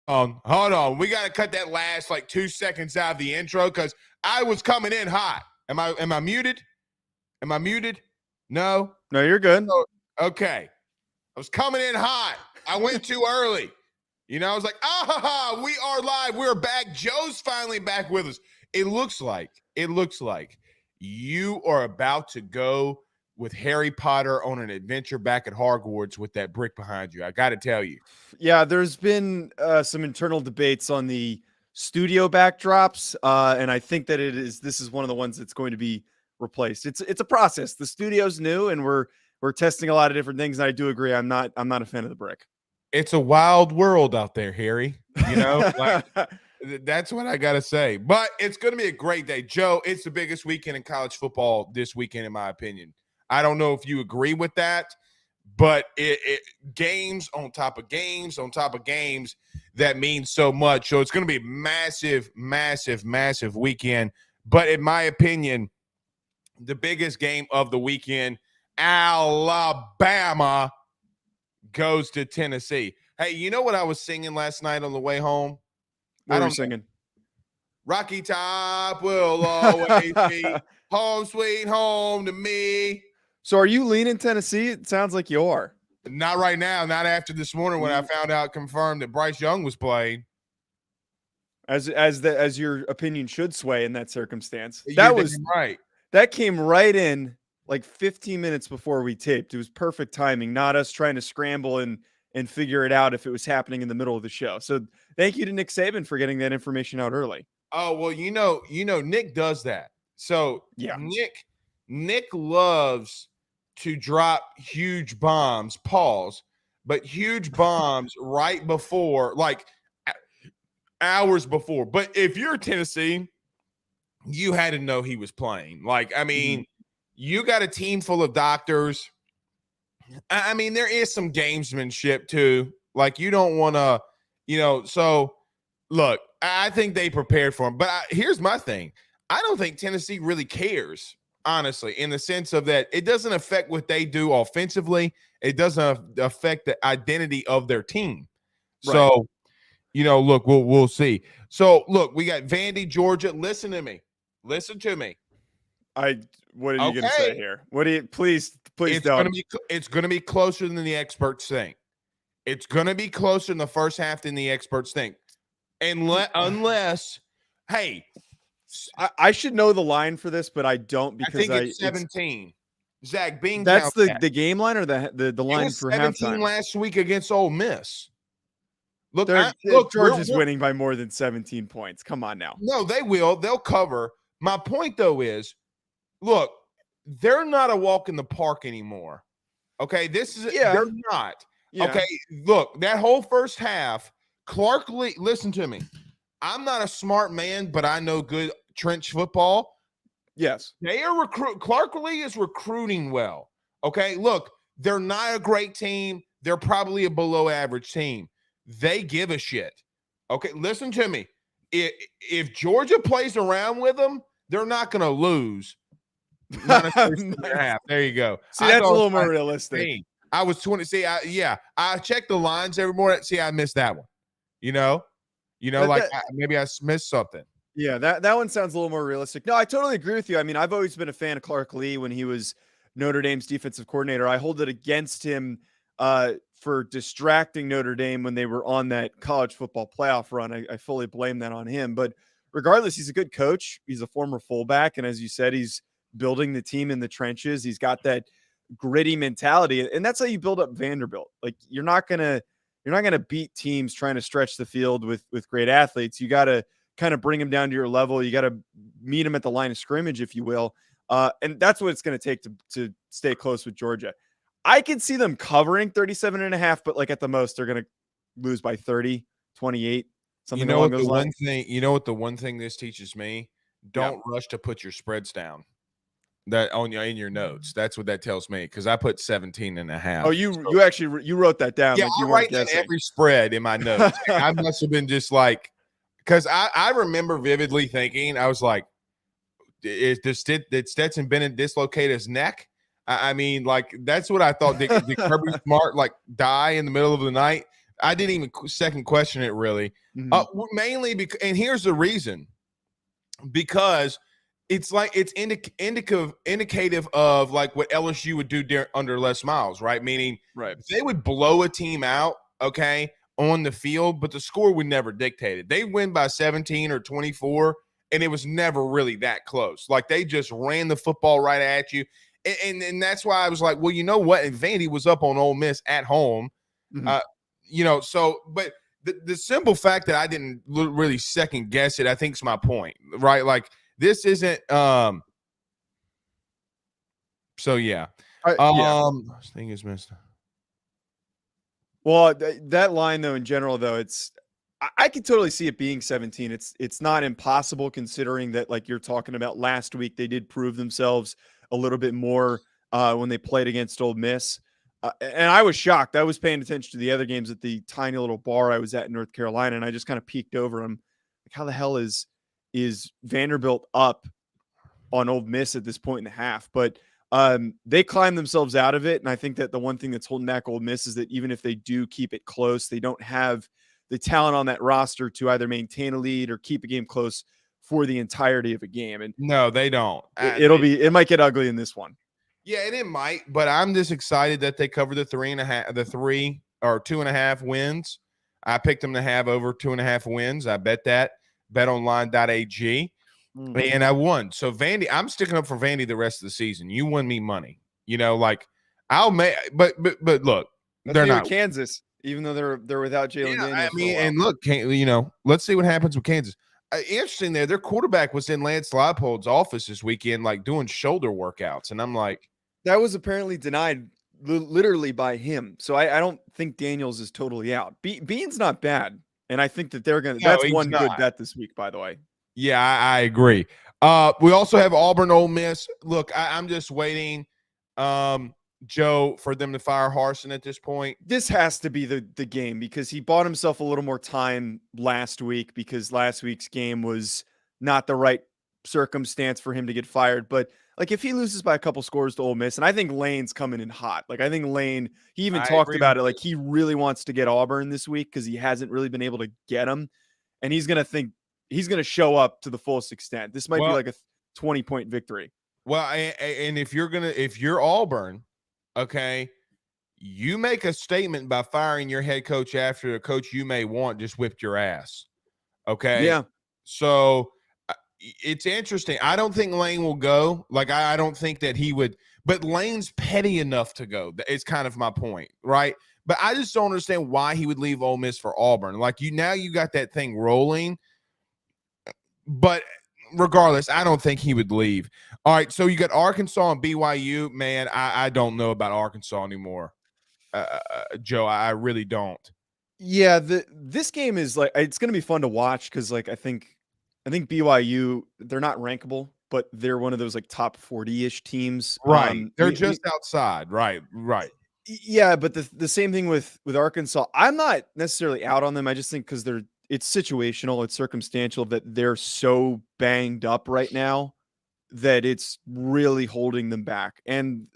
Hold on. We got to cut that last like 2 seconds out of the intro because I was coming in hot. Am I muted? Am I muted? No. No, you're good. Okay. I was coming in hot. I went too early. I was like, we are live. We're back. Joe's finally back with us. It looks like you are about to go with Harry Potter on an adventure back at Hogwarts with that brick behind you. I got to tell you. Yeah, there's been some internal debates on the studio backdrops, and I think that this is one of the ones that's going to be replaced. It's a process. The studio's new, and we're testing a lot of different things. And I do agree. I'm not a fan of the brick. It's a wild world out there, Harry. That's what I got to say. But it's going to be a great day. Joe, it's the biggest weekend in college football this weekend, in my opinion. I don't know if you agree with that, but it games on top of games on top of games that means so much. So it's going to be a massive, massive, massive weekend. But in my opinion, the biggest game of the weekend, Alabama goes to Tennessee. Hey, you know what I was singing last night on the way home? What were you singing? Rocky Top will always be home sweet home to me. So are you leaning Tennessee? It sounds like you are. Not right now. Not after this morning when I found out confirmed that Bryce Young was playing. As your opinion should sway in that circumstance. That was right. That came right in like 15 minutes before we taped. It was perfect timing, not us trying to scramble and figure it out if it was happening in the middle of the show. So thank you to Nick Saban for getting that information out early. Oh, well, Nick does that. So yeah, Nick loves to drop huge bombs, but huge bombs right before, like hours before. But if you're Tennessee, you had to know he was playing. You got a team full of doctors. I mean, there is some gamesmanship too. Like, you don't want to, so look, I think they prepared for him. But here's my thing. I don't think Tennessee really cares, honestly, in the sense of that it doesn't affect what they do offensively. It doesn't affect the identity of their team. Right. So, look, we'll see. So, look, we got Vandy, Georgia. Listen to me. What are you going to say here? What do you please don't. It's going to be closer than the experts think. It's going to be closer in the first half than the experts think. Unless, hey, I should know the line for this, but I don't because I think it's 17. Zach Bing. That's the game line or the line for 17 halftime last week against Ole Miss. Look, Georgia's winning by more than 17 points. Come on now. No, they will. They'll cover. My point, though, is, look, they're not a walk in the park anymore. Okay, they're not. Yeah. Okay, look, that whole first half, Clark Lee, listen to me. I'm not a smart man, but I know good trench football. Yes. They are Clark Lee is recruiting well. Okay, look, they're not a great team. They're probably a below average team. They give a shit. Okay, listen to me. If Georgia plays around with them, they're not going to lose. Not a there you go. See, that's a little more realistic. I was 20. See, I check the lines every morning. See, I missed that one. Maybe I missed something. Yeah, that one sounds a little more realistic. No, I totally agree with you. I mean, I've always been a fan of Clark Lee when he was Notre Dame's defensive coordinator. I hold it against him for distracting Notre Dame when they were on that college football playoff run. I fully blame that on him. But regardless, he's a good coach. He's a former fullback. And as you said, he's building the team in the trenches. He's got that gritty mentality. And that's how you build up Vanderbilt. Like, you're not going to beat teams trying to stretch the field with great athletes. You got to kind of bring them down to your level. You got to meet them at the line of scrimmage, if you will. And that's what it's going to take to stay close with Georgia. I can see them covering 37.5, but like at the most, they're going to lose by 30, 28, something along those lines. You know what the one thing this teaches me? Don't rush to put your spreads down. That in your notes. That's what that tells me, because I put 17.5. Oh, you actually wrote that down. Yeah, I write down every spread in my notes. I must have been just like, because I remember vividly thinking, I was like, did Stetson Bennett dislocate his neck? I mean, like, that's what I thought. Did Kirby Smart like die in the middle of the night? I didn't even second question it really. Mainly because, and here's the reason, because it's like it's indicative of like what LSU would do under Les Miles, right? Meaning, they would blow a team out, okay, on the field, but the score would never dictate it. They win by 17 or 24, and it was never really that close. Like, they just ran the football right at you, and that's why I was like, well, you know what? And Vandy was up on Ole Miss at home, So, but the simple fact that I didn't really second guess it, I think is my point, right? Like, this isn't so yeah. Thing is missed. Well, that line though, in general though, I could totally see it being 17. It's not impossible, considering that, like you're talking about, last week they did prove themselves a little bit more when they played against Ole Miss. And I was shocked. I was paying attention to the other games at the tiny little bar I was at in North Carolina, and I just kind of peeked over them. Like, how the hell is Vanderbilt up on Ole Miss at this point in the half? But they climbed themselves out of it, and I think that the one thing that's holding back Ole Miss is that even if they do keep it close, they don't have the talent on that roster to either maintain a lead or keep a game close for the entirety of a game. And no, they don't. It might get ugly in this one. Yeah, and it might, but I'm just excited that they covered the 3 or 2.5 wins. I picked them to have over 2.5 wins. I bet that. BetOnline.ag. And I won. So Vandy, I'm sticking up for Vandy the rest of the season. You won me money. Like, I'll make, but look, they're not Kansas, even though they're without Jalen Daniels. I mean, and look, let's see what happens with Kansas. Interesting there. Their quarterback was in Lance Leipold's office this weekend, like doing shoulder workouts, and I'm like, that was apparently denied literally by him. So I don't think Daniels is totally out. Bean's not bad, and I think that they're gonna. No, that's one good bet this week, by the way. Yeah, I agree. We also have Auburn, Ole Miss. Look, I'm just waiting, Joe, for them to fire Harsin at this point. This has to be the game, because he bought himself a little more time last week, because last week's game was not the right circumstance for him to get fired. But like, if he loses by a couple scores to Ole Miss, and I think Lane's coming in hot. Like, I think Lane, he even talked about it. Like, he really wants to get Auburn this week because he hasn't really been able to get them. And he's going to show up to the fullest extent. This might be like a 20-point victory. Well, and if you're Auburn, okay, you make a statement by firing your head coach after a coach you may want just whipped your ass. Okay. Yeah. So it's interesting. I don't think Lane will go. Like, I don't think that he would, but Lane's petty enough to go. It's kind of my point, right? But I just don't understand why he would leave Ole Miss for Auburn. Like, you got that thing rolling. But regardless, I don't think he would leave. All right, so you got Arkansas and BYU. Man, I don't know about Arkansas anymore, Joe. I really don't. Yeah, this game is like, it's going to be fun to watch, because like I think BYU, they're not rankable, but they're one of those like top 40-ish teams. Right, they're just outside. Right. Yeah, but the same thing with Arkansas. I'm not necessarily out on them. I just think because it's situational, it's circumstantial, that they're so banged up right now that it's really holding them back. And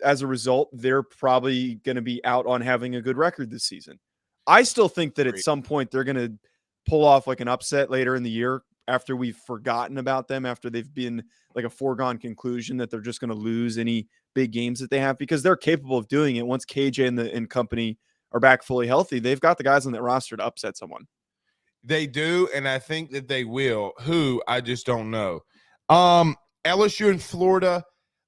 as a result, they're probably going to be out on having a good record this season. I still think that at some point they're going to pull off like an upset later in the year, after we've forgotten about them, after they've been like a foregone conclusion that they're just going to lose any big games that they have, because they're capable of doing it. Once KJ and company are back fully healthy, they've got the guys on that roster to upset someone. They do, and I think that they will. Who, I just don't know. LSU in Florida.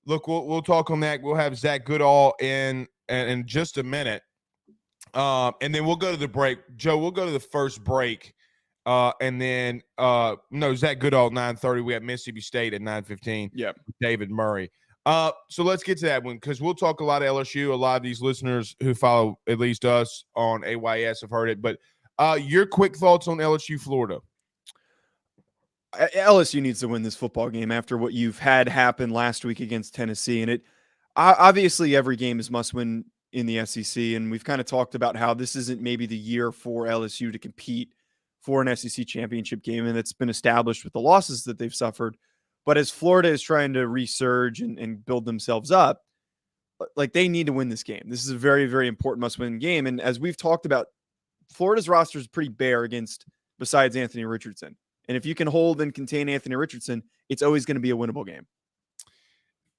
Look, we'll talk on that. We'll have Zach Goodall in just a minute. And then we'll go to the break. Joe, we'll go to the first break. And then Zach Goodall 9:30. We have Mississippi State at 9:15. Yep. David Murray. So let's get to that one, because we'll talk a lot of LSU. A lot of these listeners who follow at least us on AYS have heard it. But your quick thoughts on LSU Florida. LSU needs to win this football game after what you've had happen last week against Tennessee. And it obviously every game is must win in the SEC. And we've kind of talked about how this isn't maybe the year for LSU to compete for an SEC championship game. And it's been established with the losses that they've suffered. But as Florida is trying to resurge and build themselves up, like, they need to win this game. This is a very, very important must-win game. And as we've talked about Florida's roster is pretty bare besides Anthony Richardson. And if you can hold and contain Anthony Richardson, it's always going to be a winnable game.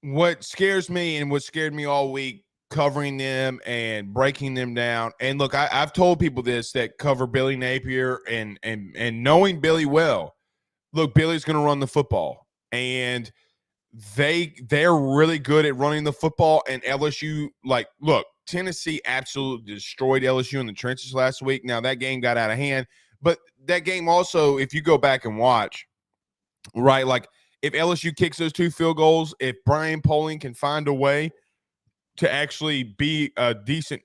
What scares me and what scared me all week, covering them and breaking them down. And look, I've told people this that cover Billy Napier and knowing Billy well. Look, Billy's going to run the football, and they're really good at running the football. And LSU, look, Tennessee absolutely destroyed LSU in the trenches last week. Now that game got out of hand, but that game also, if you go back and watch, right, like if LSU kicks those 2 field goals, if Brian Poling can find a way to actually be a decent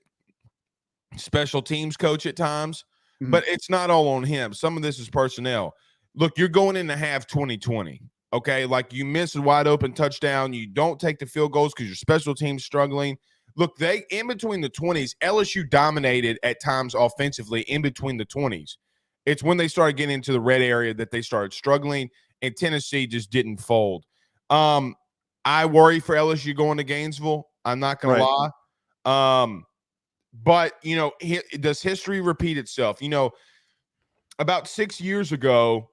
special teams coach at times, but it's not all on him. Some of this is personnel. Look, you're going into half 2020, okay? Like you miss a wide open touchdown. You don't take the field goals because your special team's struggling. Look, in between the 20s, LSU dominated at times offensively in between the 20s. It's when they started getting into the red area that they started struggling, and Tennessee just didn't fold. I worry for LSU going to Gainesville. I'm not going to lie. But, does history repeat itself? About 6 years ago,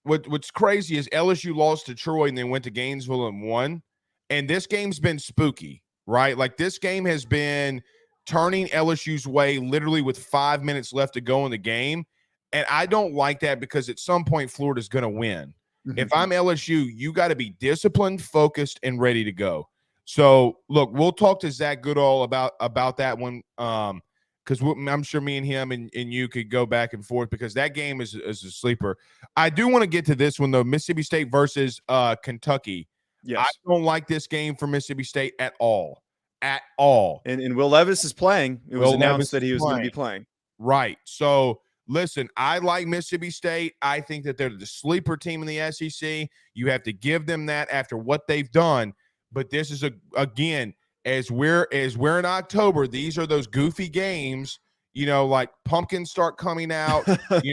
what's crazy is LSU lost to Troy and then went to Gainesville and won. And this game's been spooky, right? Like this game has been turning LSU's way literally with 5 minutes left to go in the game. And I don't like that because at some point Florida's going to win. If I'm LSU, you got to be disciplined, focused, and ready to go. So, look, we'll talk to Zach Goodall about that one because I'm sure me and him and you could go back and forth because that game is a sleeper. I do want to get to this one, though, Mississippi State versus Kentucky. Yes. I don't like this game for Mississippi State at all. At all. And Will Levis is playing. It was announced that he was going to be playing. Right. So, listen, I like Mississippi State. I think that they're the sleeper team in the SEC. You have to give them that after what they've done. But this is, again, as we're in October, these are those goofy games, like pumpkins start coming out,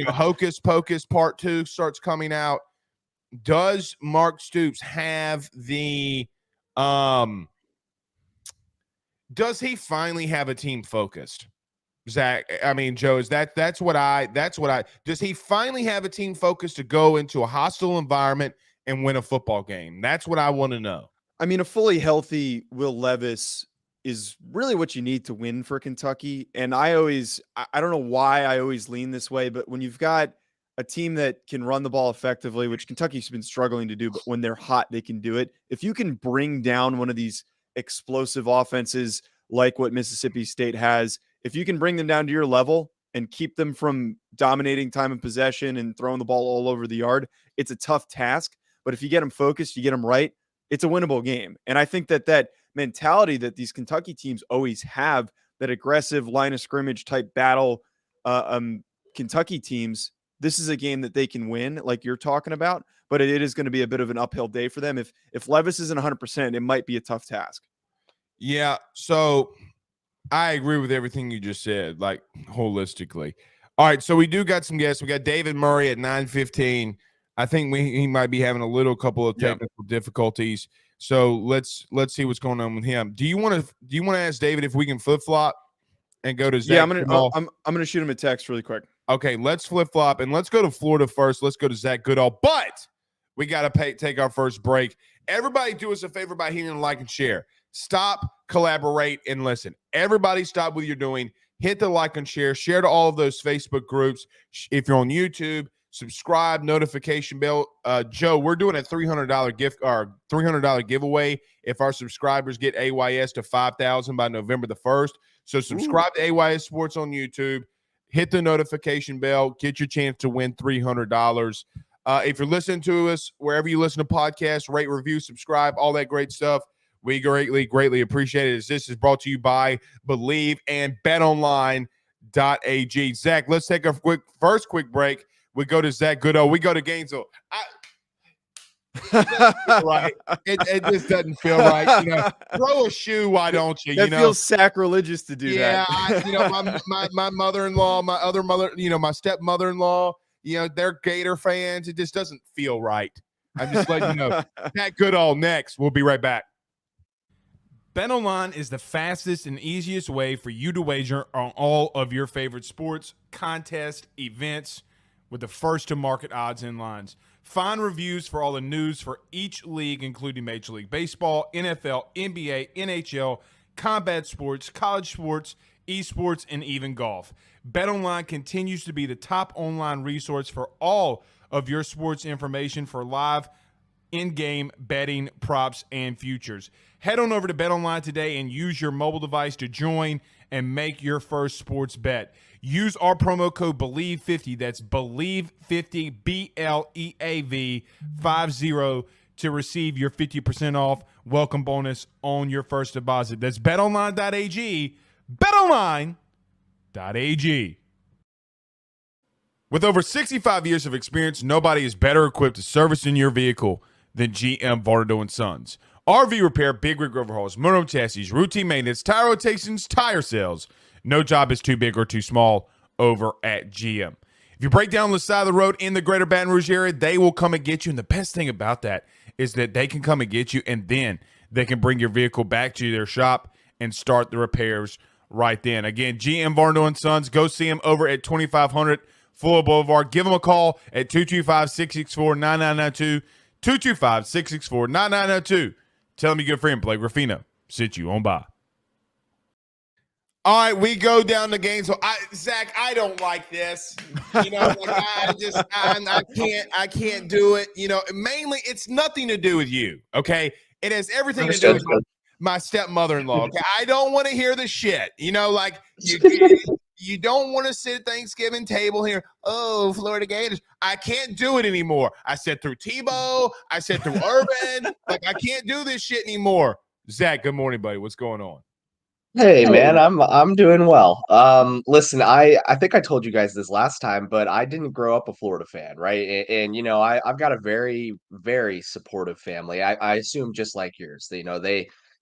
Hocus Pocus Part 2 starts coming out. Does Mark Stoops have the does he finally have a team focused? Zach, I mean, Joe, that's what I does he finally have a team focused to go into a hostile environment and win a football game? That's what I want to know. I mean, a fully healthy Will Levis is really what you need to win for Kentucky. And I don't know why I always lean this way, but when you've got a team that can run the ball effectively, which Kentucky's been struggling to do, but when they're hot, they can do it. If you can bring down one of these explosive offenses like what Mississippi State has, if you can bring them down to your level and keep them from dominating time of possession and throwing the ball all over the yard, it's a tough task. But if you get them focused, you get them right, it's a winnable game. And I think that mentality that these Kentucky teams always have, that aggressive line of scrimmage type battle, Kentucky teams, this is a game that they can win like you're talking about, but it is going to be a bit of an uphill day for them. If Levis isn't 100%, it might be a tough task. Yeah. So I agree with everything you just said, like holistically. All right. So we do got some guests. We got David Murray at 9:15. I think he might be having a couple of technical difficulties. So let's see what's going on with him. Do you want to ask David if we can flip flop and go to Zach? Yeah, I'm gonna shoot him a text really quick. Okay, let's flip flop and let's go to Florida first. Let's go to Zach Goodall, but we got to take our first break. Everybody, do us a favor by hitting like and share. Stop, collaborate, and listen. Everybody, stop what you're doing. Hit the like and share. Share to all of those Facebook groups. If you're on YouTube, subscribe, notification bell. Joe, we're doing a $300 gift or $300 giveaway if our subscribers get AYS to 5,000 by November the 1st. So subscribe to AYS Sports on YouTube. Hit the notification bell. Get your chance to win $300. If you're listening to us wherever you listen to podcasts, rate, review, subscribe, all that great stuff. We greatly appreciate it. As this is brought to you by Bleav and BetOnline.ag. Zach, let's take a first quick break. We go to Zach Goodall. We go to Gainesville. Right. It just doesn't feel right. Throw a shoe, why don't you? That feels sacrilegious to do that. My mother-in-law, my other mother, my stepmother-in-law, they're Gator fans. It just doesn't feel right. I'm just letting you know. Zach Goodall next. We'll be right back. BetOnline is the fastest and easiest way for you to wager on all of your favorite sports, contests, events with the first-to-market odds and lines. Find reviews for all the news for each league, including Major League Baseball, NFL, NBA, NHL, combat sports, college sports, esports, and even golf. BetOnline continues to be the top online resource for all of your sports information for live in-game betting, props, and futures. Head on over to BetOnline today and use your mobile device to join and make your first sports bet. Use our promo code Bleav50, that's Bleav50, BLEAV 50, to receive your 50% off welcome bonus on your first deposit. That's betonline.ag, betonline.ag. With over 65 years of experience, nobody is better equipped to service in your vehicle than GM Vardo & Sons. RV repair, big rig overhauls, motorhome chassis, routine maintenance, tire rotations, tire sales. No job is too big or too small over at GM. If you break down the side of the road in the greater Baton Rouge area, they will come and get you. And the best thing about that is that they can come and get you, and then they can bring your vehicle back to their shop and start the repairs right then. Again, GM Vardo & Sons. Go see them over at 2500 Fuller Boulevard. Give them a call at 225-664-9992. 225-664-9992. Tell them your good friend Blake Ruffino sent you on by. All right, we go down the game. So, Zach, I don't like this. You know, like I can't do it. You know, mainly it's nothing to do with you. Okay, it has everything to do with my stepmother-in-law. Okay, I don't want to hear the shit. You know, like you don't want to sit at Thanksgiving table here. Oh, Florida Gators. I can't do it anymore. I said through Tebow. I said through Urban. Like, I can't do this shit anymore. Zach, good morning, buddy. What's going on? Hey man, I'm doing well. Listen, I think I told you guys this last time, but I didn't grow up a Florida fan, right? And you know, I've got a very, very supportive family. I assume just like yours. You know,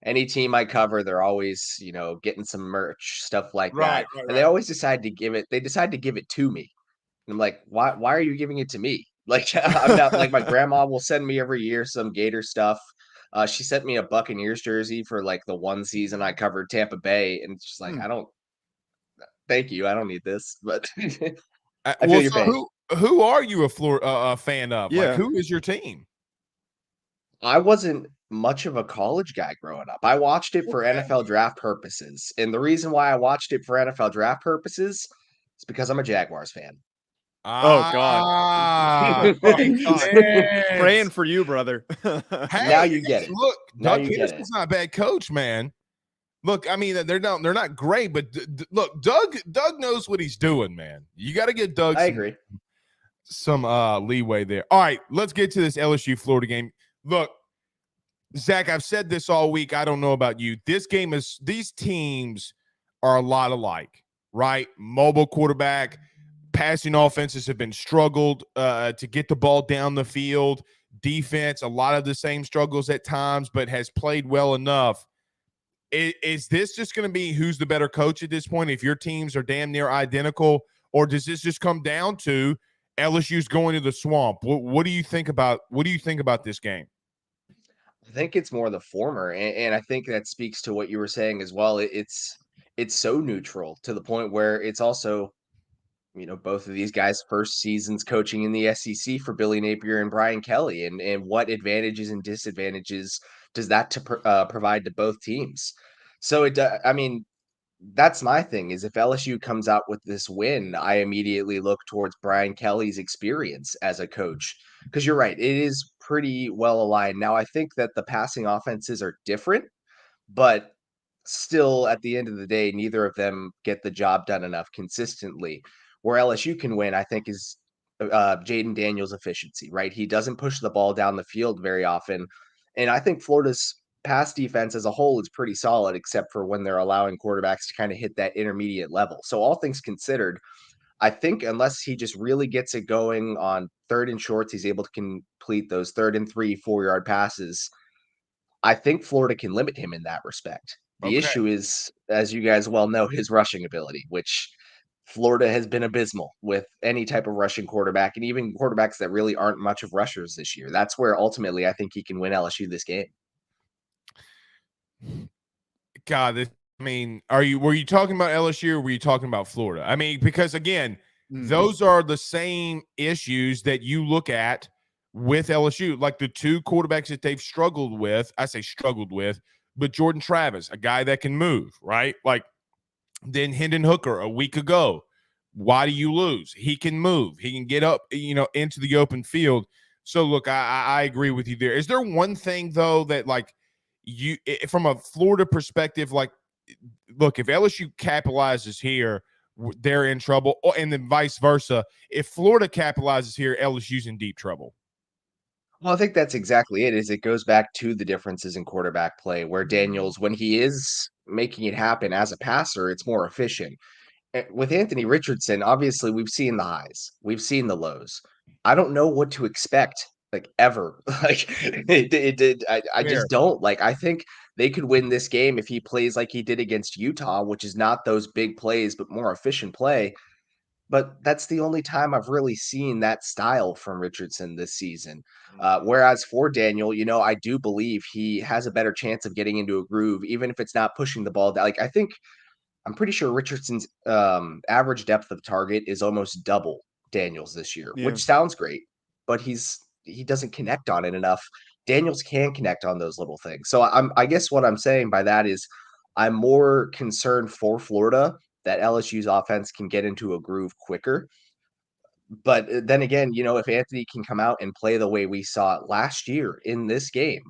any team I cover, they're always, you know, getting some merch, stuff like that. And they always decide to give it to me. And I'm like, why are you giving it to me? Like, I'm not like, my grandma will send me every year some Gator stuff. She sent me a Buccaneers jersey for like the one season I covered Tampa Bay, and she's like, thank you, I don't need this, but I feel your pain. Who are you a fan of? Yeah. Like, who is your team? I wasn't much of a college guy growing up. I watched it for NFL draft purposes, and the reason why I watched it for NFL draft purposes is because I'm a Jaguars fan. Oh, God. Praying for you, brother. Hey, now you get it. Look, Now Doug you get Peterson's not a bad coach, man. Look, I mean, they're not great, but look, Doug knows what he's doing, man. You got to give Doug some leeway there. All right, let's get to this LSU Florida game. Look, Zach, I've said this all week. I don't know about you. These teams are a lot alike, right? Mobile quarterback. Passing offenses have been struggled to get the ball down the field. Defense, a lot of the same struggles at times, but has played well enough. Is this just going to be who's the better coach at this point if your teams are damn near identical, or does this just come down to LSU's going to the swamp? What do you think about this game? I think it's more the former, and I think that speaks to what you were saying as well. It's so neutral to the point where it's also, you know, both of these guys' first seasons coaching in the SEC for Billy Napier and Brian Kelly, and what advantages and disadvantages does that provide to both teams? So I mean, that's my thing is if LSU comes out with this win, I immediately look towards Brian Kelly's experience as a coach, because you're right, it is pretty well aligned. Now, I think that the passing offenses are different, but still, at the end of the day, neither of them get the job done enough consistently. Where LSU can win, I think, is Jaden Daniels' efficiency, right? He doesn't push the ball down the field very often. And I think Florida's pass defense as a whole is pretty solid, except for when they're allowing quarterbacks to kind of hit that intermediate level. So all things considered, I think unless he just really gets it going on third and shorts, he's able to complete those 3rd and 3, 4-yard passes. I think Florida can limit him in that respect. The issue is, as you guys well know, his rushing ability, which Florida has been abysmal with any type of rushing quarterback, and even quarterbacks that really aren't much of rushers this year. That's where ultimately I think he can win LSU this game. God, were you talking about LSU or were you talking about Florida? I mean, because again, those are the same issues that you look at with LSU. Like the two quarterbacks that they've struggled with, I say struggled with, but Jordan Travis, a guy that can move, right? Like then Hendon Hooker a week ago. Why do you lose? He can move. He can get up, into the open field. So look, I agree with you there. Is there one thing though that like from a Florida perspective, like look, if LSU capitalizes here, they're in trouble, and then vice versa. If Florida capitalizes here, LSU's in deep trouble. Well, I think that's exactly it. Is it goes back to the differences in quarterback play, where Daniels, when he is making it happen as a passer, it's more efficient. With Anthony Richardson, obviously we've seen the highs, we've seen the lows. I don't know what to expect, like ever. Like I Fair. just don't. Like I think they could win this game if he plays like he did against Utah, which is not those big plays, but more efficient play. But that's the only time I've really seen that style from Richardson this season. Whereas for Daniel, I do Bleav he has a better chance of getting into a groove, even if it's not pushing the ball down. Like I'm pretty sure Richardson's average depth of target is almost double Daniels this year, Yeah. which sounds great, but he doesn't connect on it enough. Daniels can connect on those little things. So I guess what I'm saying by that is I'm more concerned for Florida that LSU's offense can get into a groove quicker. But then again, if Anthony can come out and play the way we saw it last year in this game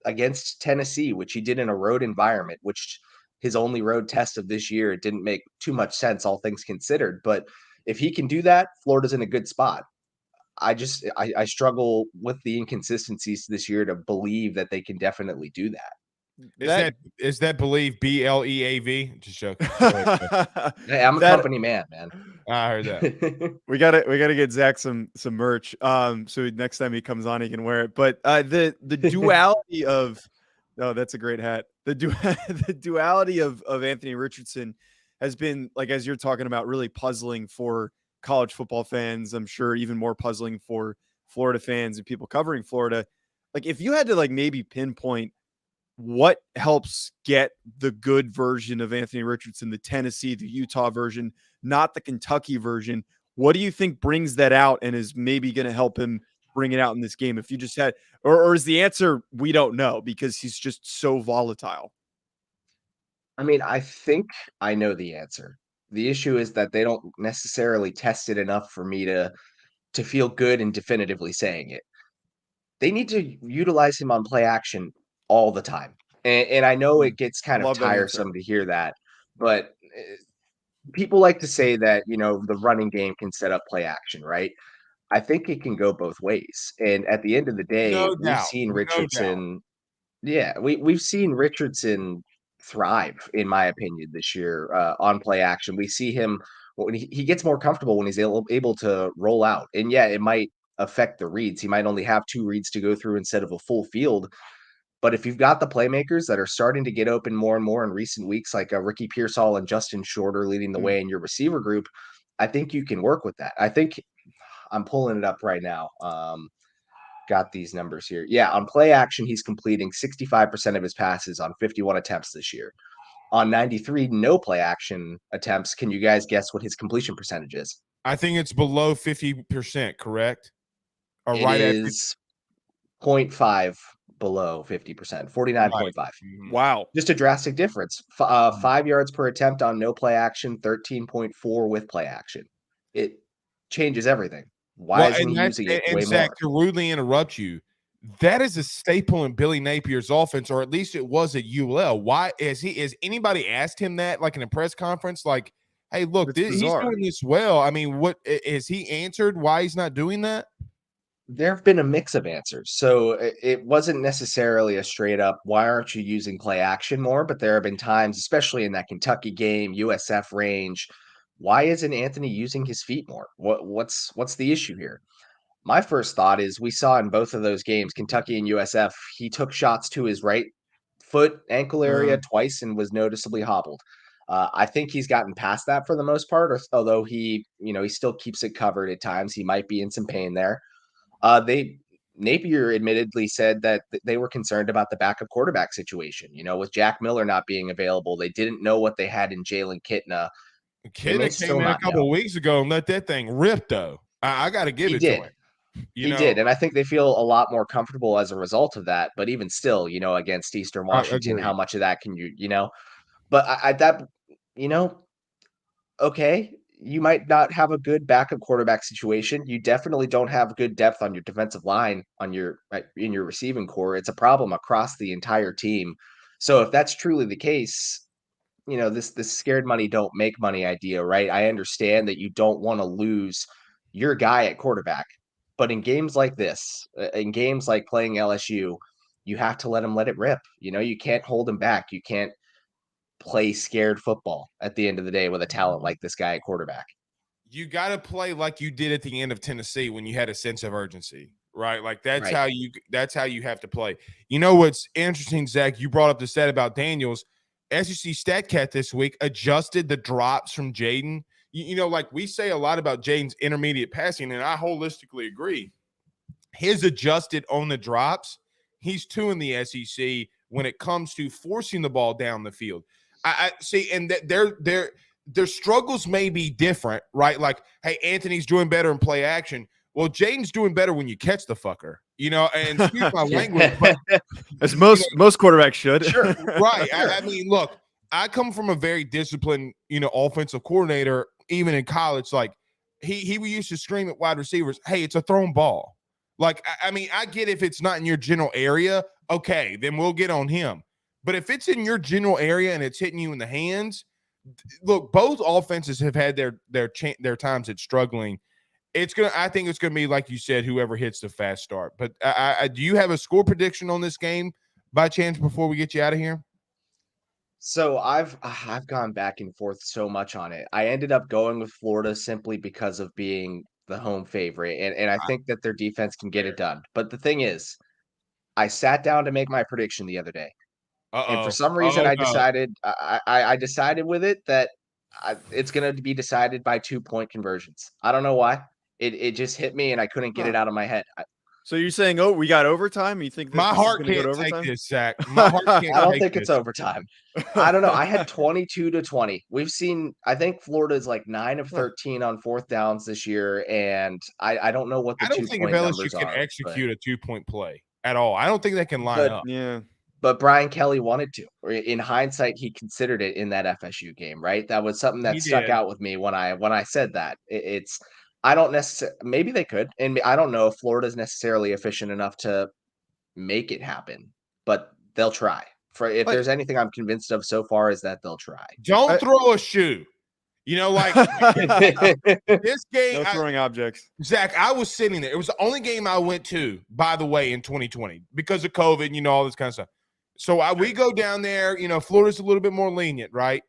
against Tennessee, which he did in a road environment, which his only road test of this year, it didn't make too much sense, all things considered. But if he can do that, Florida's in a good spot. I struggle with the inconsistencies this year to Bleav that they can definitely do that. Is that Bleav Bleav? Just joking. Hey, I'm a company man. I heard that. We gotta get Zach some merch. So next time he comes on, he can wear it. But the duality of that's a great hat. The duality of Anthony Richardson has been, like, as you're talking about, really puzzling for college football fans. I'm sure even more puzzling for Florida fans and people covering Florida. Like, if you had to maybe pinpoint what helps get the good version of Anthony Richardson, the Tennessee, the Utah version, not the Kentucky version, what do you think brings that out and is maybe going to help him bring it out in this game? If you just had, or is the answer, we don't know because he's just so volatile? I mean, I think I know the answer. The issue is that they don't necessarily test it enough for me to feel good and definitively saying it. They need to utilize him on play action all the time. And I know it gets kind of Love that answer. tiresome to hear that, but people like to say that, the running game can set up play action, right? I think it can go both ways. And at the end of the day, No we've doubt. seen No doubt. Richardson. Yeah, we've seen Richardson thrive, in my opinion, this year on play action. We see him when he gets more comfortable when he's able to roll out. And yeah, it might affect the reads. He might only have 2 reads to go through instead of a full field. But if you've got the playmakers that are starting to get open more and more in recent weeks, like Ricky Pearsall and Justin Shorter leading the way in your receiver group, I think you can work with that. I think I'm pulling it up right now. Got these numbers here. Yeah, on play action, he's completing 65% of his passes on 51 attempts this year. On 93 no play action attempts, can you guys guess what his completion percentage is? I think it's below 50%, correct? Or It right at is 0.5 below 50%, 49.5. Wow. Just a drastic difference. 5 yards per attempt on no play action, 13.4 with play action. It changes everything. Why isn't he using it way Zach, more? to rudely interrupt you, that is a staple in Billy Napier's offense, or at least it was at UL. Why is anybody asked him that, like in a press conference? Like, hey, look, he's doing this well. I mean, what is he answered why he's not doing that? There have been a mix of answers. So it wasn't necessarily a straight up, why aren't you using play action more? But there have been times, especially in that Kentucky game, USF range, why isn't Anthony using his feet more? What's the issue here? My first thought is we saw in both of those games, Kentucky and USF, he took shots to his right foot ankle area twice and was noticeably hobbled. I think he's gotten past that for the most part, although he still keeps it covered at times. He might be in some pain there. They Napier admittedly said that they were concerned about the backup quarterback situation. With Jack Miller not being available, they didn't know what they had in Jalen Kitna. They may Kitna still came in a not couple know. of weeks ago and let that thing rip, though. I got to give He it to did. him. He did, and I think they feel a lot more comfortable as a result of that. But even still, against Eastern Washington, how Agreed. much of that can you? But you know, okay, you might not have a good backup quarterback situation. You definitely don't have good depth on your defensive line, in your receiving core. It's a problem across the entire team. So if that's truly the case, this scared money don't make money idea, right? I understand that you don't want to lose your guy at quarterback, but in games like this, in games like playing LSU, you have to let it rip. You can't hold him back. You can't play scared football at the end of the day with a talent like this guy at quarterback. You got to play like you did at the end of Tennessee when you had a sense of urgency, right? Like that's Right. how you have to play. You know what's interesting, Zach? You brought up the stat about Daniels. SEC StatCat this week adjusted the drops from Jaden. Like we say a lot about Jaden's intermediate passing, and I holistically agree. His adjusted on the drops, he's 2 in the SEC when it comes to forcing the ball down the field. I see, and their struggles may be different, right? Like, hey, Anthony's doing better in play action. Well, Jaden's doing better when you catch the fucker, and excuse my language, but as most quarterbacks should. Sure. Right. I mean, look, I come from a very disciplined, offensive coordinator, even in college. Like he used to scream at wide receivers, hey, it's a thrown ball. Like, I mean, I get if it's not in your general area, okay, then we'll get on him. But if it's in your general area and it's hitting you in the hands, look, both offenses have had their times at struggling. I think it's gonna be like you said, whoever hits the fast start. But do you have a score prediction on this game by chance before we get you out of here? So I've gone back and forth so much on it. I ended up going with Florida simply because of being the home favorite, and I think that their defense can get it done. But the thing is, I sat down to make my prediction the other day, and for some reason, Oh no. I decided with it that it's going to be decided by 2-point conversions. I don't know why. It just hit me, and I couldn't get it out of my head. So you're saying, oh, we got overtime? You think that My this is heart gonna go to can't take overtime? this, Zach. My heart can't I don't take think this. it's overtime. I don't know. I had 22-20. We've seen, I think Florida is like 9 of 13 on fourth downs this year, and I don't know what the I don't think if 2-point LSU numbers can are. execute a 2-point play at all. I don't think they can line But up. Yeah. but Brian Kelly wanted to. Or in hindsight, he considered it in that FSU game, right? That was something that He stuck did. out with me when I said that. It's I don't necessarily, maybe they could, and I don't know if Florida's necessarily efficient enough to make it happen, but they'll try. If Like, there's anything I'm convinced of so far is that they'll try. Don't throw a shoe. Like this game, no throwing objects. Zach, I was sitting there. It was the only game I went to, by the way, in 2020 because of COVID, all this kind of stuff. So we go down there, Florida's a little bit more lenient, right?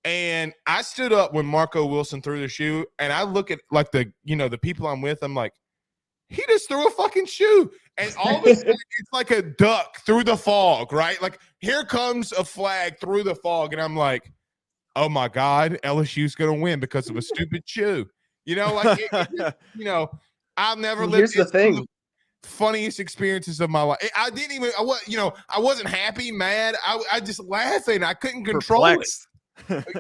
And I stood up when Marco Wilson threw the shoe, and I look at like the people I'm with. I'm like, he just threw a fucking shoe, and all of a sudden it's like a duck through the fog, right? Like here comes a flag through the fog, and I'm like, oh my God, LSU's gonna win because of a stupid shoe. I've never lived. Here's the thing. Funniest experiences of my life. I didn't even. I wasn't happy, mad. I just laughing. I couldn't control Perplexed. it.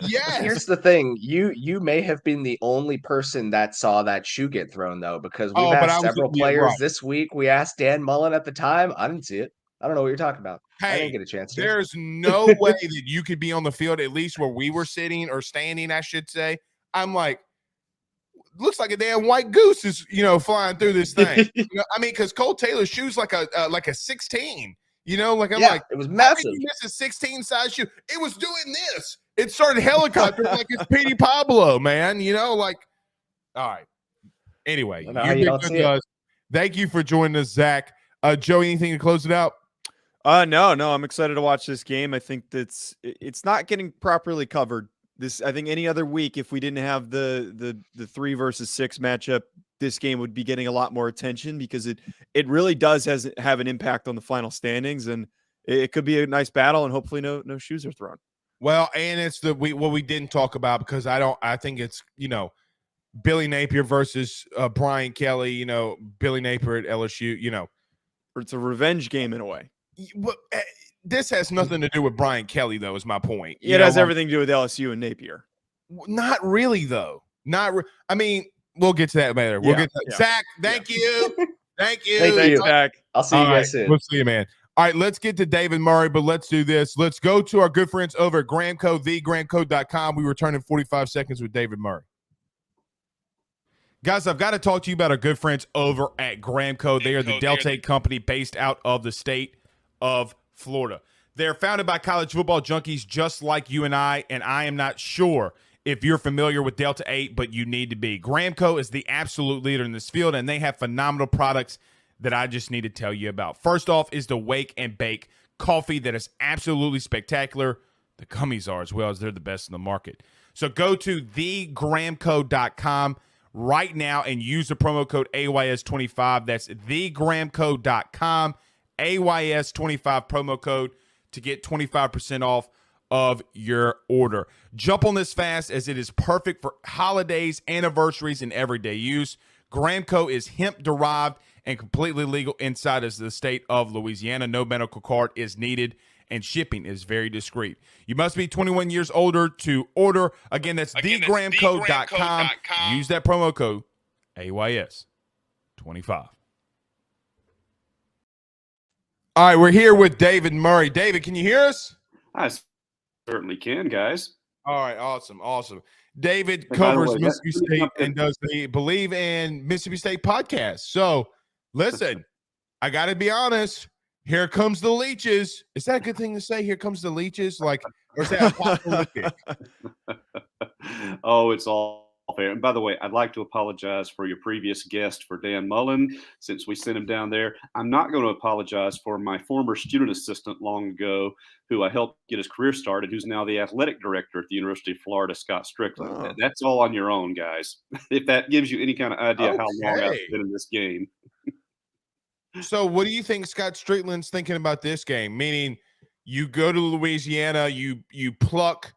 Yeah. Here's the thing. You may have been the only person that saw that shoe get thrown, though, because we've But I asked was several yeah, players right. this week. We asked Dan Mullen at the time. I didn't see it. I don't know what you're talking about. I didn't Hey, get a chance to. there's no way that you could be on the field, at least where we were sitting or standing, I should say. I'm like, looks like a damn white goose is, flying through this thing. Because Cole Taylor's shoe's like a 16. Like I'm like, it was how massive. did you miss a 16 size shoe? It was doing this. It started helicoptering like it's Petey Pablo, man. All right. Anyway, I know how you don't see it. Thank you for joining us, Zach. Joe, anything to close it out? No, I'm excited to watch this game. I think it's not getting properly covered. I think any other week, if we didn't have the 3 versus 6 matchup, this game would be getting a lot more attention because it really does have an impact on the final standings, and it could be a nice battle, and hopefully no shoes are thrown. Well, and it's what we didn't talk about because I think it's Billy Napier versus Brian Kelly. Billy Napier at LSU. Or it's a revenge game in a way. This has nothing to do with Brian Kelly, though. Is my point. It has everything to do with LSU and Napier. Not really, though. I mean, we'll get to that later. We'll get to that. Zach, thank you. Thank you. Thank you. Zach. I'll see you guys soon. We'll see you, man. All right, let's get to David Murray, but let's do this. Let's go to our good friends over at Grahamco, thegrahamco.com. We return in 45 seconds with David Murray. Guys, I've got to talk to you about our good friends over at Grahamco. They are the Delta 8 company based out of the state of Florida. They're founded by college football junkies just like you and I am not sure if you're familiar with Delta 8, but you need to be. Grahamco is the absolute leader in this field, and they have phenomenal products that I just need to tell you about. First off is the Wake and Bake coffee that is absolutely spectacular. The gummies are as well, as they're the best in the market. So go to thegrahamco.com right now and use the promo code AYS25. That's thegrahamco.com, AYS25 promo code to get 25% off of your order. Jump on this fast as it is perfect for holidays, anniversaries, and everyday use. Grahamco is hemp-derived and completely legal inside of the state of Louisiana. No medical card is needed, and shipping is very discreet. You must be 21 years older to order. Again, that's thegrahamco.com. Use that promo code AYS25. All right, we're here with David Murray. David, can you hear us? I certainly can, guys. All right, awesome. David covers Mississippi State and does the Bleav and Mississippi State podcast. So, listen, I got to be honest. Here comes the leeches. Is that a good thing to say? Here comes the leeches? Or is that apocalyptic? Oh, it's all fair. And by the way, I'd like to apologize for your previous guest, for Dan Mullen, since we sent him down there. I'm not going to apologize for my former student assistant long ago, who I helped get his career started, who's now the athletic director at the University of Florida, Scott Strickland. Oh. That's all on your own, guys. If that gives you any kind of idea how long I've been in this game. So what do you think Scott Strickland's thinking about this game? Meaning you go to Louisiana, you pluck,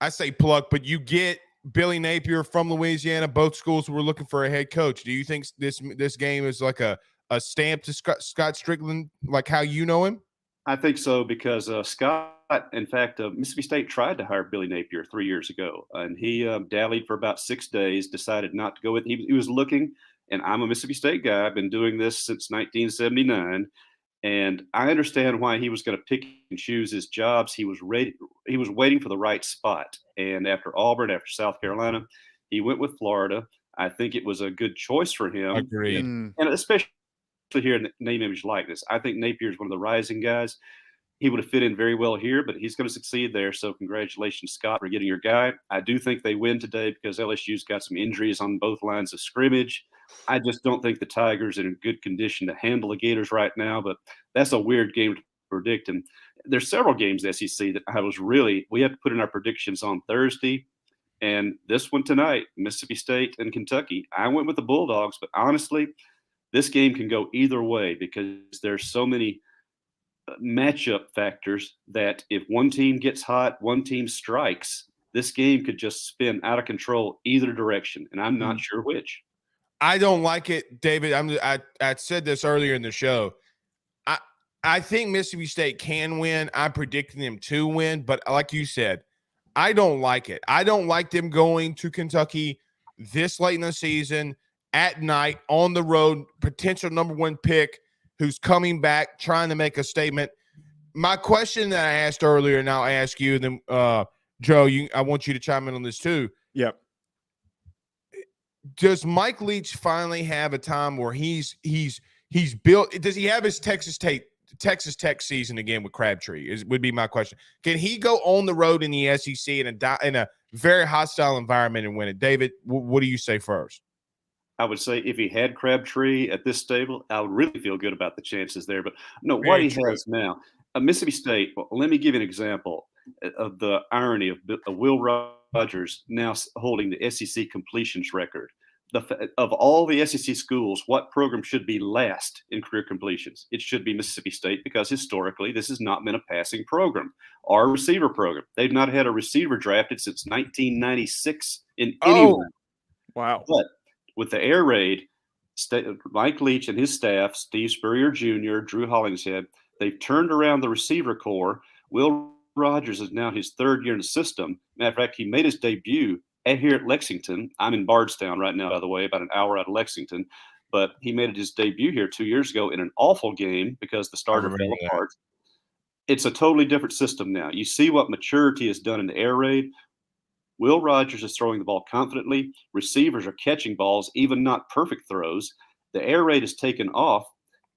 I say pluck, but you get Billy Napier from Louisiana. Both schools were looking for a head coach. Do you think this game is like a stamp to Scott Strickland, like how you know him? I think so, because Scott, in fact, Mississippi State tried to hire Billy Napier 3 years ago, and he dallied for about 6 days, decided not to go with it. He was looking. And I'm a Mississippi State guy. I've been doing this since 1979. And I understand why he was going to pick and choose his jobs. He was waiting for the right spot. And after Auburn, after South Carolina, he went with Florida. I think it was a good choice for him. Agreed. And especially here in name, image, likeness. I think Napier is one of the rising guys. He would have fit in very well here, but he's going to succeed there. So congratulations, Scott, for getting your guy. I do think they win today because LSU's got some injuries on both lines of scrimmage. I just don't think the Tigers are in good condition to handle the Gators right now, but that's a weird game to predict. And there's several games in the SEC that we have to put in our predictions on Thursday. And this one tonight, Mississippi State and Kentucky, I went with the Bulldogs, but honestly, this game can go either way because there's so many matchup factors that if one team gets hot, one team strikes, this game could just spin out of control either direction, and I'm not sure which. I don't like it, David. I said this earlier in the show. I think Mississippi State can win. I'm predicting them to win, but like you said, I don't like it. I don't like them going to Kentucky this late in the season, at night, on the road, potential number 1 pick who's coming back, trying to make a statement. My question that I asked earlier, and I'll ask you, then Joe, I want you to chime in on this too. Yep. Does Mike Leach finally have a time where he's built? Does he have his Texas Tech season again with Crabtree? Would be my question. Can he go on the road in the SEC in a very hostile environment and win it? David, what do you say first? I would say if he had Crabtree at this stable, I would really feel good about the chances there. But no, what he has now, Mississippi State. Well, let me give you an example of the irony of Will Rogers now holding the SEC completions record. Of all the SEC schools, what program should be last in career completions? It should be Mississippi State, because historically this has not been a passing program or a receiver program. They've not had a receiver drafted since 1996 in any Wow. But with the air raid, Mike Leach and his staff, Steve Spurrier Jr., Drew Hollingshead, they've turned around the receiver core. Will Rogers is now his third year in the system. Matter of fact, he made his debut here at Lexington. I'm in Bardstown right now, by the way, about an hour out of Lexington. But he made his debut here 2 years ago in an awful game because the starter fell apart. It's a totally different system now. You see what maturity has done in the air raid. Will Rogers is throwing the ball confidently. Receivers are catching balls, even not perfect throws. The air raid is taken off.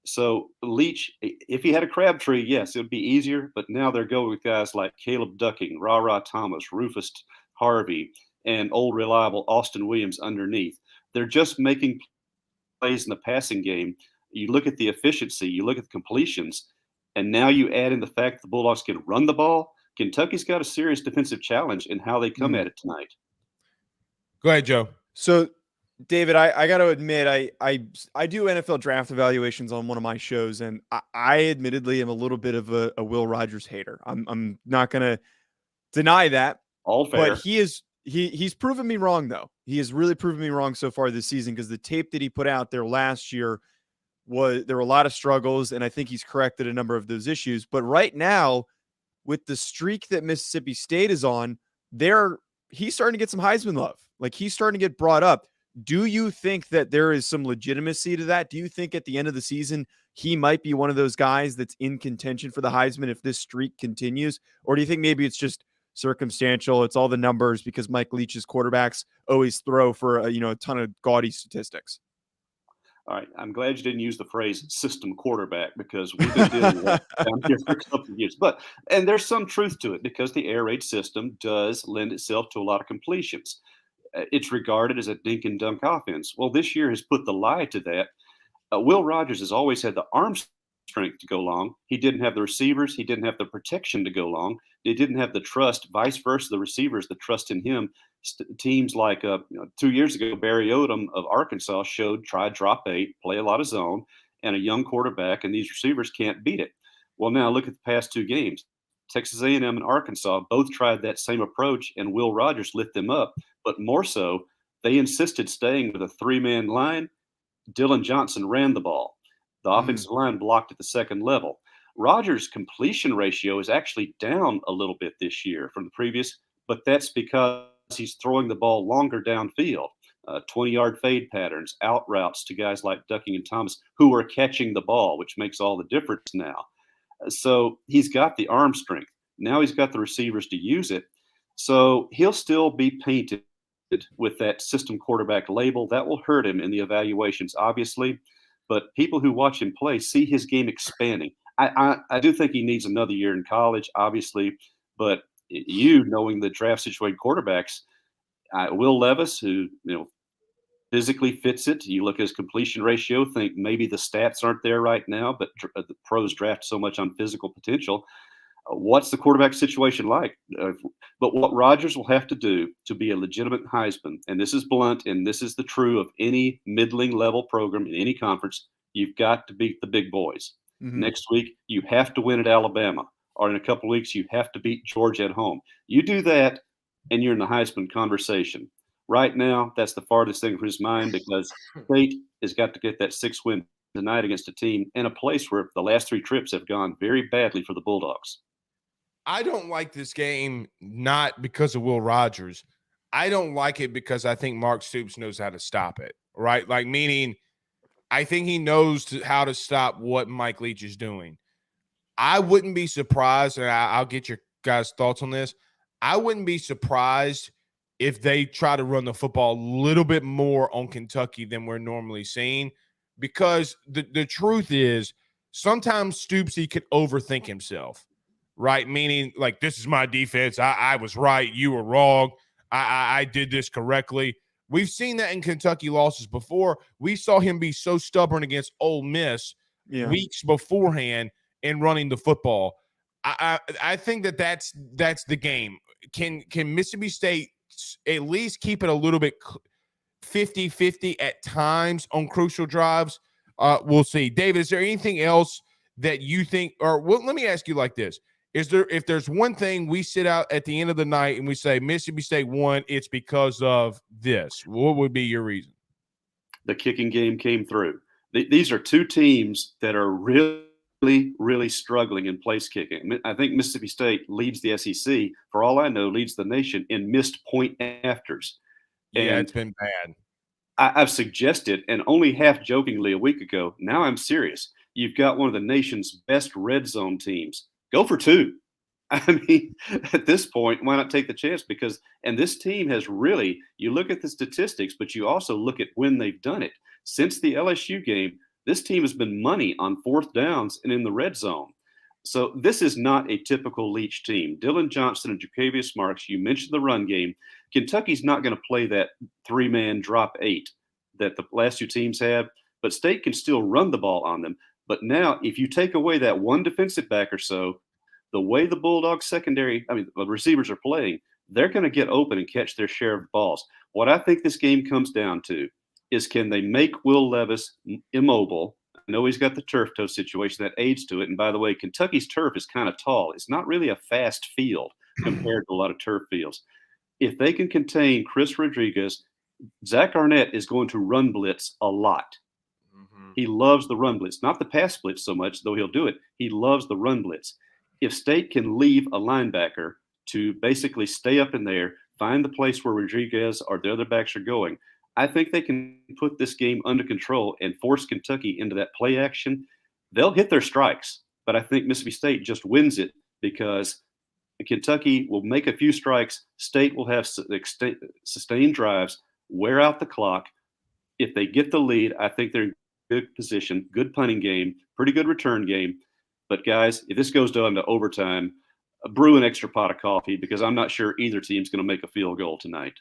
So Leach, if he had a Crabtree, yes, it would be easier. But now they're going with guys like Caleb Ducking, Ra Thomas, Rufus Harvey, and old reliable Austin Williams underneath. They're just making plays in the passing game. You look at the efficiency, you look at the completions, and now you add in the fact the Bulldogs can run the ball. Kentucky's got a serious defensive challenge in how they come at it tonight. Go ahead, Joe. So, David, I got to admit, I do NFL draft evaluations on one of my shows, and I admittedly am a little bit of a Will Rogers hater. I'm not going to deny that. All fair. But he's proven me wrong, though. He has really proven me wrong so far this season, because the tape that he put out there last year there were a lot of struggles, and I think he's corrected a number of those issues. But right now, with the streak that Mississippi State is on, he's starting to get some Heisman love. Like, he's starting to get brought up. Do you think that there is some legitimacy to that? Do you think at the end of the season, he might be one of those guys that's in contention for the Heisman if this streak continues? Or do you think maybe it's just circumstantial? It's all the numbers because Mike Leach's quarterbacks always throw for a ton of gaudy statistics. All right. I'm glad you didn't use the phrase system quarterback, because we've been dealing with that down here for a couple of years. And there's some truth to it, because the air raid system does lend itself to a lot of completions. It's regarded as a dink and dunk offense. Well, this year has put the lie to that. Will Rogers has always had the arm strength to go long. He didn't have the receivers. He didn't have the protection to go long. He didn't have the trust, vice versa, the receivers, the trust in him. Teams like 2 years ago, Barry Odom of Arkansas tried drop 8, play a lot of zone, and a young quarterback, and these receivers can't beat it. Well, now look at the past 2 games. Texas A&M and Arkansas both tried that same approach, and Will Rogers lit them up. But more so, they insisted staying with a 3-man line. Dylan Johnson ran the ball. The offensive line blocked at the second level. Rogers' completion ratio is actually down a little bit this year from the previous, but that's because he's throwing the ball longer downfield, 20-yard fade patterns, out routes to guys like Ducking and Thomas, who are catching the ball, which makes all the difference now. So he's got the arm strength. Now he's got the receivers to use it. So he'll still be painted with that system quarterback label. That will hurt him in the evaluations, obviously. But people who watch him play see his game expanding. I do think he needs another year in college, obviously. But knowing the draft situation quarterbacks, Will Levis, who physically fits it. You look at his completion ratio, think maybe the stats aren't there right now, but the pros draft so much on physical potential. What's the quarterback situation like? But what Rogers will have to do to be a legitimate Heisman, and this is blunt, and this is the true of any middling level program in any conference, you've got to beat the big boys. Mm-hmm. Next week, you have to win at Alabama, or in a couple of weeks, you have to beat Georgia at home. You do that, and you're in the Heisman conversation. Right now, that's the farthest thing from his mind, because State has got to get that 6th win tonight against a team in a place where the last 3 trips have gone very badly for the Bulldogs. I don't like this game not because of Will Rogers. I don't like it because I think Mark Stoops knows how to stop it, right? Like, meaning I think he knows how to stop what Mike Leach is doing. I wouldn't be surprised, and I'll get your guys' thoughts on this. I wouldn't be surprised if they try to run the football a little bit more on Kentucky than we're normally seeing, because the truth is sometimes Stoopsy could overthink himself. Right? Meaning, like, this is my defense. I was right. You were wrong. I did this correctly. We've seen that in Kentucky losses before. We saw him be so stubborn against Ole Miss weeks beforehand in running the football. I think that's the game. Can Mississippi State at least keep it a little bit 50-50 at times on crucial drives? We'll see. David, is there anything else that you think – or let me ask you like this. if there's one thing we sit out at the end of the night and we say Mississippi State won, it's because of this, what would be your reason? The kicking game came through. These are two teams that are really struggling in place kicking. I think Mississippi State leads the SEC, for all I know, leads the nation in missed point afters. Yeah, And it's been bad. I've suggested, and only half jokingly a week ago, now I'm serious. You've got one of the nation's best red zone teams. Go for two. I mean, at this point, why not take the chance? And this team has really, you look at the statistics, but you also look at when they've done it. Since the LSU game, this team has been money on fourth downs and in the red zone. So this is not a typical Leach team. Dylan Johnson and Jacavius Marks, you mentioned the run game. Kentucky's not going to play that three-man drop eight that the last two teams had, but State can still run the ball on them. But now, if you take away that one defensive back or so, the way the Bulldogs secondary, the receivers are playing, they're going to get open and catch their share of balls. What I think this game comes down to is, can they make Will Levis immobile? I know he's got the turf toe situation that aids to it. And by the way, Kentucky's turf is kind of tall. It's not really a fast field compared to a lot of turf fields. If they can contain Chris Rodriguez, Zach Arnett is going to run blitz a lot. Mm-hmm. He loves the run blitz, not the pass blitz so much, though he'll do it. He loves the run blitz. If State can leave a linebacker to basically stay up in there, find the place where Rodriguez or the other backs are going, I think they can put this game under control and force Kentucky into that play action. They'll hit their strikes, but I think Mississippi State just wins it because Kentucky will make a few strikes. State will have sustained drives, wear out the clock. If they get the lead, I think they're in good position, good punting game, pretty good return game. But guys, if this goes down to overtime, brew an extra pot of coffee because I'm not sure either team's going to make a field goal tonight.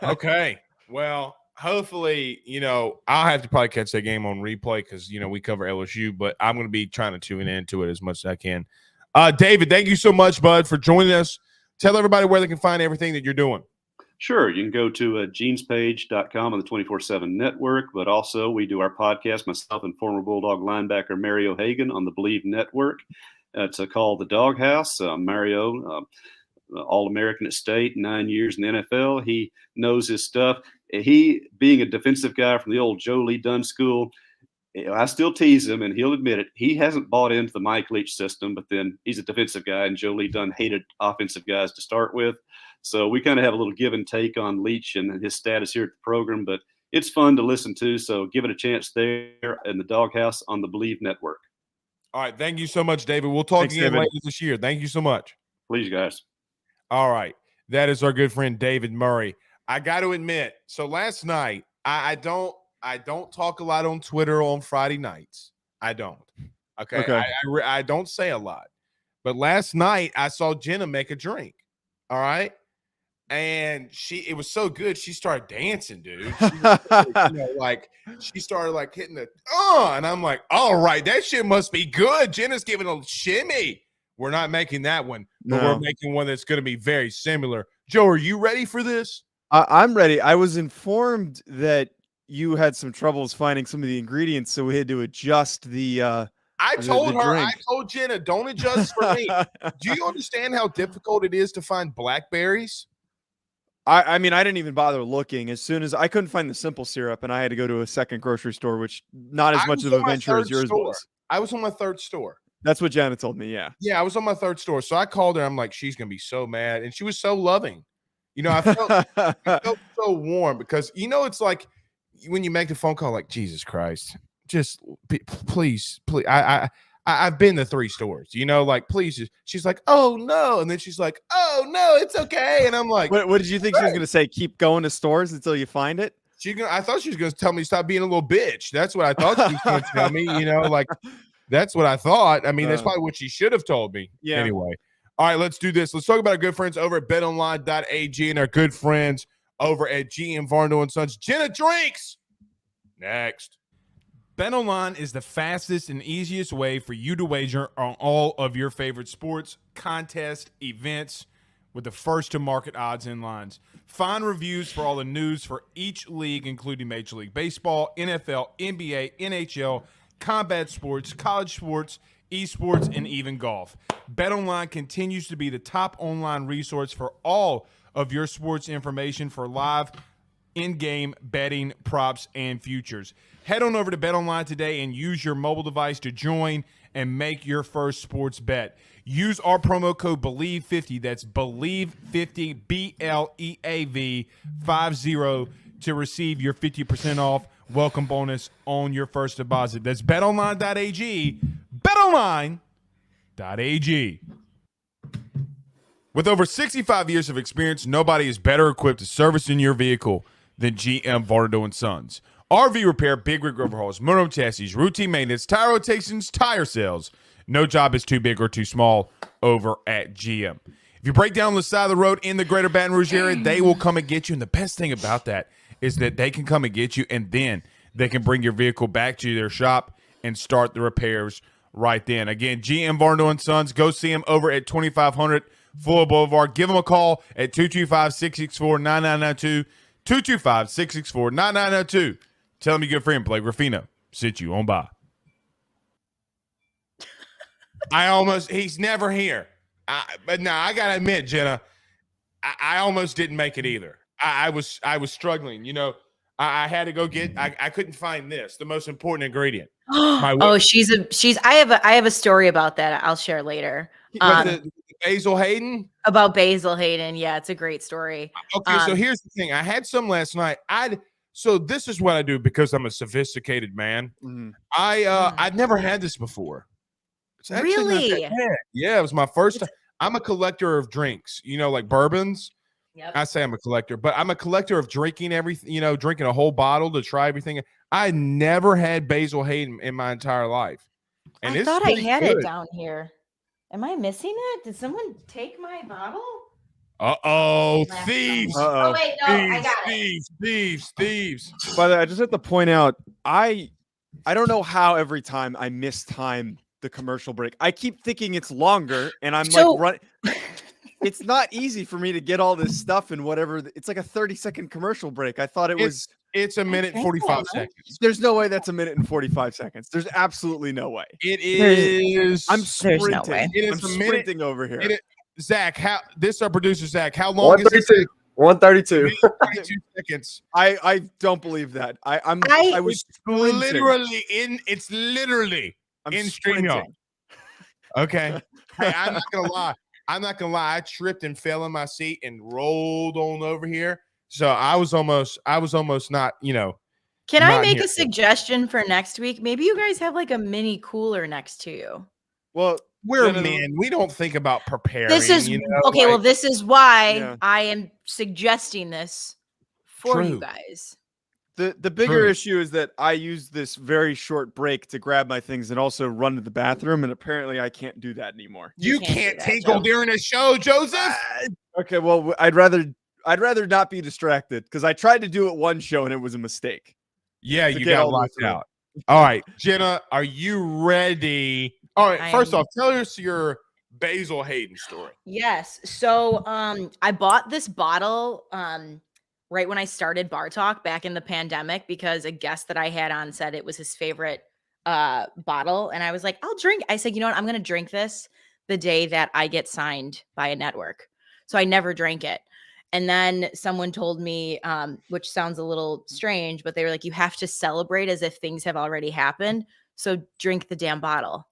Okay. Well, hopefully, I'll have to probably catch that game on replay because, we cover LSU, but I'm going to be trying to tune into it as much as I can. David, thank you so much, bud, for joining us. Tell everybody where they can find everything that you're doing. Sure. You can go to genespage.com on the 24/7 network, but also we do our podcast, myself and former Bulldog linebacker Mario Hagan on the Bleav network. It's called The Doghouse. Mario, All-American at State, 9 years in the NFL. He knows his stuff. He, being a defensive guy from the old Joe Lee Dunn school, I still tease him, and he'll admit it. He hasn't bought into the Mike Leach system, but then he's a defensive guy, and Joe Lee Dunn hated offensive guys to start with. So we kind of have a little give and take on Leach and his status here at the program, but it's fun to listen to. So give it a chance there in the Doghouse on the Bleav network. All right. Thank you so much, David. We'll talk again later this year. Thank you so much. Please, guys. All right. That is our good friend, David Murray. I got to admit, so last night, I don't talk a lot on Twitter on Friday nights. I don't. Okay. I don't say a lot. But last night, I saw Jenna make a drink. All right. And it was so good. She started dancing, dude. She started hitting the, and I'm like, all right, that shit must be good. Jenna's giving a shimmy. We're not making that one, but we're making one that's going to be very similar. Joe, are you ready for this? I'm ready. I was informed that you had some troubles finding some of the ingredients, so we had to adjust the I told Jenna, don't adjust for me. Do you understand how difficult it is to find blackberries? I mean, I didn't even bother looking. As soon as I couldn't find the simple syrup, and I had to go to a second grocery store, which not as much of a venture as yours was. I was on my third store. That's what Janet told me, yeah. Yeah, I was on my third store. So I called her. I'm like, she's going to be so mad. And she was so loving. I felt so warm because, it's like when you make the phone call, like, Jesus Christ, just please. I've been to 3 stores, please. She's like, oh, no. And then she's like, oh, no, it's okay. And I'm like, what did you think she was going to say? Keep going to stores until you find it? I thought she was going to tell me to stop being a little bitch. That's what I thought she was going to tell me, that's what I thought. I mean, that's probably what she should have told me. Yeah. Anyway. All right, let's do this. Let's talk about our good friends over at betonline.ag and our good friends over at GM Varno & Sons. Jenna Drinks. Next. BetOnline is the fastest and easiest way for you to wager on all of your favorite sports, contests, events with the first-to-market odds and lines. Find reviews for all the news for each league, including Major League Baseball, NFL, NBA, NHL, combat sports, college sports, esports, and even golf. BetOnline continues to be the top online resource for all of your sports information for live in-game betting, props, and futures. Head on over to BetOnline today and use your mobile device to join and make your first sports bet. Use our promo code Bleav50, that's Bleav50, BLEAV 50, to receive your 50% off welcome bonus on your first deposit. That's betonline.ag, betonline.ag. With over 65 years of experience, nobody is better equipped to service in your vehicle than GM Varnado & Sons. RV repair, big rig overhauls, motorhome chassis, routine maintenance, tire rotations, tire sales. No job is too big or too small over at GM. If you break down the side of the road in the greater Baton Rouge area, they will come and get you. And the best thing about that is that they can come and get you, and then they can bring your vehicle back to their shop and start the repairs right then. Again, GM Varnado & Sons. Go see them over at 2500 Fuller Boulevard. Give them a call at 225-664-9992, 225-664-9992. Tell them your good friend Blake Ruffino sent you on by. He's never here. But no, I got to admit, Jenna, I almost didn't make it either. I was struggling. You know, I had to go get, I couldn't find this, the most important ingredient. I have a story about that. I'll share later. The Basil Hayden? About Basil Hayden. Yeah, it's a great story. Okay, so here's the thing. I had some last night. So this is what I do because I'm a sophisticated man. Mm-hmm. I've never had this before. It's actually not Really? that bad. Yeah, it was my first time. I'm a collector of drinks, you know, like bourbons. Yep. I say I'm a collector, but I'm a collector of drinking everything, you know, drinking a whole bottle to try everything. I never had Basil Hayden in my entire life. And I it's thought I pretty had good. it down here. Am I missing it? Did someone take my bottle? Uh-oh, Last thieves. time. Uh-oh. Oh wait, no, I got it. Thieves. By the way, I just have to point out, I don't know how every time I mistime the commercial break. I keep thinking it's longer, and I'm So- like running. It's not easy for me to get all this stuff in whatever. It's like a 30-second commercial break. I thought it was. It's a minute and drank 45 that seconds. There's no way that's a minute and 45 seconds. There's absolutely no way. It is. I'm There's sprinting. no way. It is I'm a minute. sprinting over here. Zach, this our producer Zach. How long is this? 132. 22 seconds. I don't believe that. I was It's sprinting. literally I'm in sprinting. StreamYard. Okay. Hey, I'm not gonna lie. I tripped and fell in my seat and rolled on over here. So I was almost not, you know. Can I Not make here. a suggestion for next week? Maybe you guys have like a mini cooler next to you. Well, We're Jenna, men. We don't think about preparing. This is you know, okay. Well, this is why Yeah. I am suggesting this for you True. guys. The bigger True. issue is that I use this very short break to grab my things and also run to the bathroom, and apparently I can't do that anymore. you can't do can't that, tinkle Joe. during a show, Joseph. Okay, well, I'd rather not be distracted because I tried to do it one show and it was a mistake. Yeah, to you get got all this locked through. out. All right, Jenna, are you ready? All right, I first am. off, tell us your Basil Hayden story. Yes. So I bought this bottle right when I started Bar Talk back in the pandemic because a guest that I had on said it was his favorite bottle. And I was like, I'll drink. I said, you know what? I'm going to drink this the day that I get signed by a network. So I never drank it. And then someone told me, which sounds a little strange, but they were like, you have to celebrate as if things have already happened. So drink the damn bottle.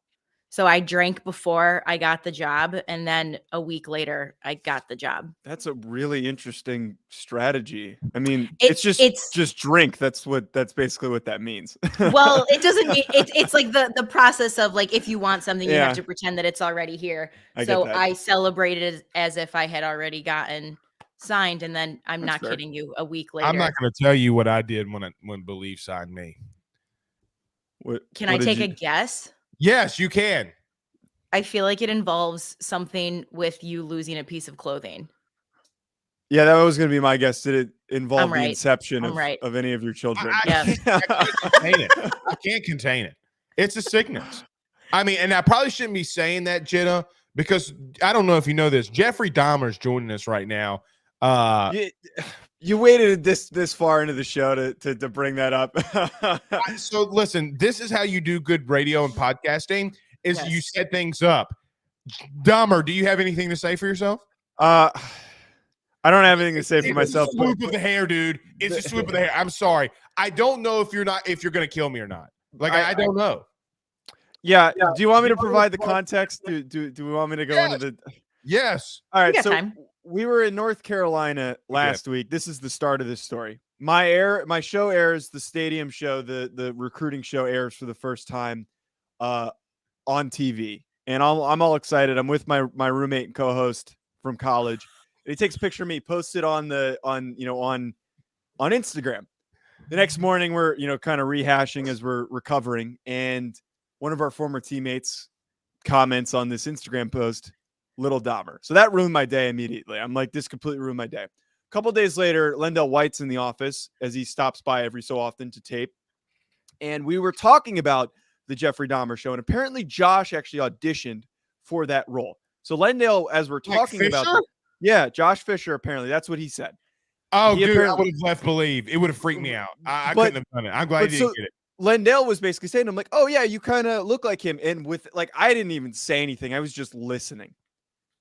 So I drank before I got the job. And then a week later, I got the job. That's a really interesting strategy. I mean, it's just drink. That's basically what that means. Well, it doesn't mean it's like the process of like, if you want something, you Yeah. have to pretend that it's already here. I get So that. I celebrated as if I had already gotten signed. And then I'm That's not fair. kidding you, a week later. I'm not going to tell you what I did when Bleav signed me. Can I take a guess? Yes, you can. I feel like it involves something with you losing a piece of clothing. Yeah, that was going to be my guess. Did it involve the right. inception I'm of, right. of any of your children? Yeah. I can't contain it. I can't contain it. It's a sickness. I mean, and I probably shouldn't be saying that, Jenna, because I don't know if you know this. Jeffrey Dahmer's joining us right now. You waited this far into the show to bring that up. So listen, this is how you do good radio and podcasting is you Yes. set things up. Dahmer, do you have anything to say for yourself? I don't have anything to say for myself. It's a swoop of the hair, dude. It's a swoop of the hair. I'm sorry. I don't know if you're gonna kill me or not. Like I don't know. Yeah. Do you want me to provide the context? Do we want me to go into the? Yes. All right. got So time. we were in North Carolina last week. This is the start of this story. My show airs, the stadium show, the recruiting show airs for the first time on TV. And I'm all excited. I'm with my roommate and co-host from college. And he takes a picture of me, posts it on Instagram. The next morning we're, kind of rehashing as we're recovering, and one of our former teammates comments on this Instagram post, Little Dahmer. So that ruined my day immediately. I'm like, this completely ruined my day. A couple days later, Lendell White's in the office as he stops by every so often to tape. And we were talking about the Jeffrey Dahmer show. And apparently Josh actually auditioned for that role. So Lendell, as we're talking about, Josh Fisher, apparently that's what he said. Oh, dude, I would have left Bleav. It would have freaked me out. I couldn't have done it. I'm glad he didn't get it. Lendell was basically saying, I'm like, oh yeah, you kind of look like him. And with I didn't even say anything. I was just listening.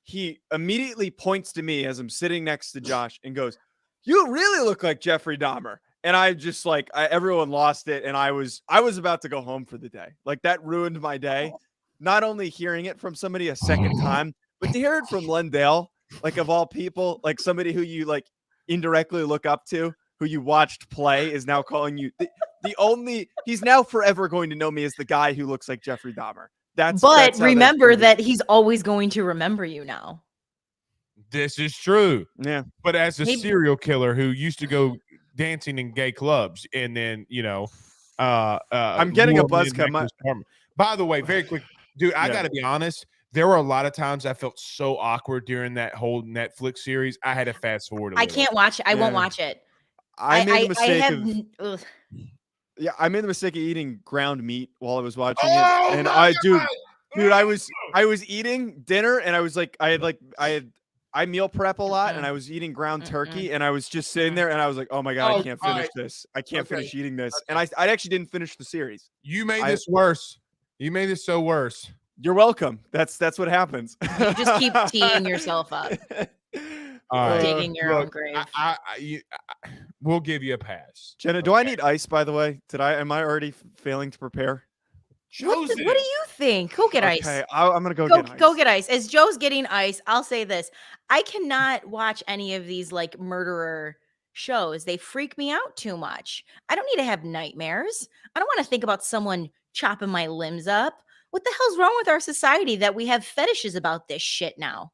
He immediately points to me as I'm sitting next to Josh and goes, "You really look like Jeffrey Dahmer." And I just everyone lost it. And I was about to go home for the day. Like that ruined my day. Not only hearing it from somebody a second time, but to hear it from Lendell, of all people, somebody who you indirectly look up to, who you watched play, is now calling you he's now forever going to know me as the guy who looks like Jeffrey Dahmer. But remember that he's always going to remember you now. This is true. Yeah. But as a serial killer who used to go dancing in gay clubs, and then I'm getting a buzz cut. By the way, very quick, dude, I gotta be honest. There were a lot of times I felt so awkward during that whole Netflix series. I had to fast forward. I can't watch it. I won't watch it. I made the mistake of eating ground meat while I was watching it, and I was eating dinner, and I was I meal prep a lot, and I was eating ground turkey, and I was just sitting there, and I was like, oh my God, I can't finish this. I can't finish eating this. And I actually didn't finish the series. You made this worse. You made this so worse. You're welcome. That's what happens. You just keep teeing yourself up. Digging your own grave. We'll give you a pass. Jenna, do I need ice, by the way? Am I already failing to prepare? What do you think? Go get ice. Okay, I'm gonna go get ice. Go get ice. As Joe's getting ice, I'll say this: I cannot watch any of these murderer shows. They freak me out too much. I don't need to have nightmares. I don't want to think about someone chopping my limbs up. What the hell's wrong with our society that we have fetishes about this shit now?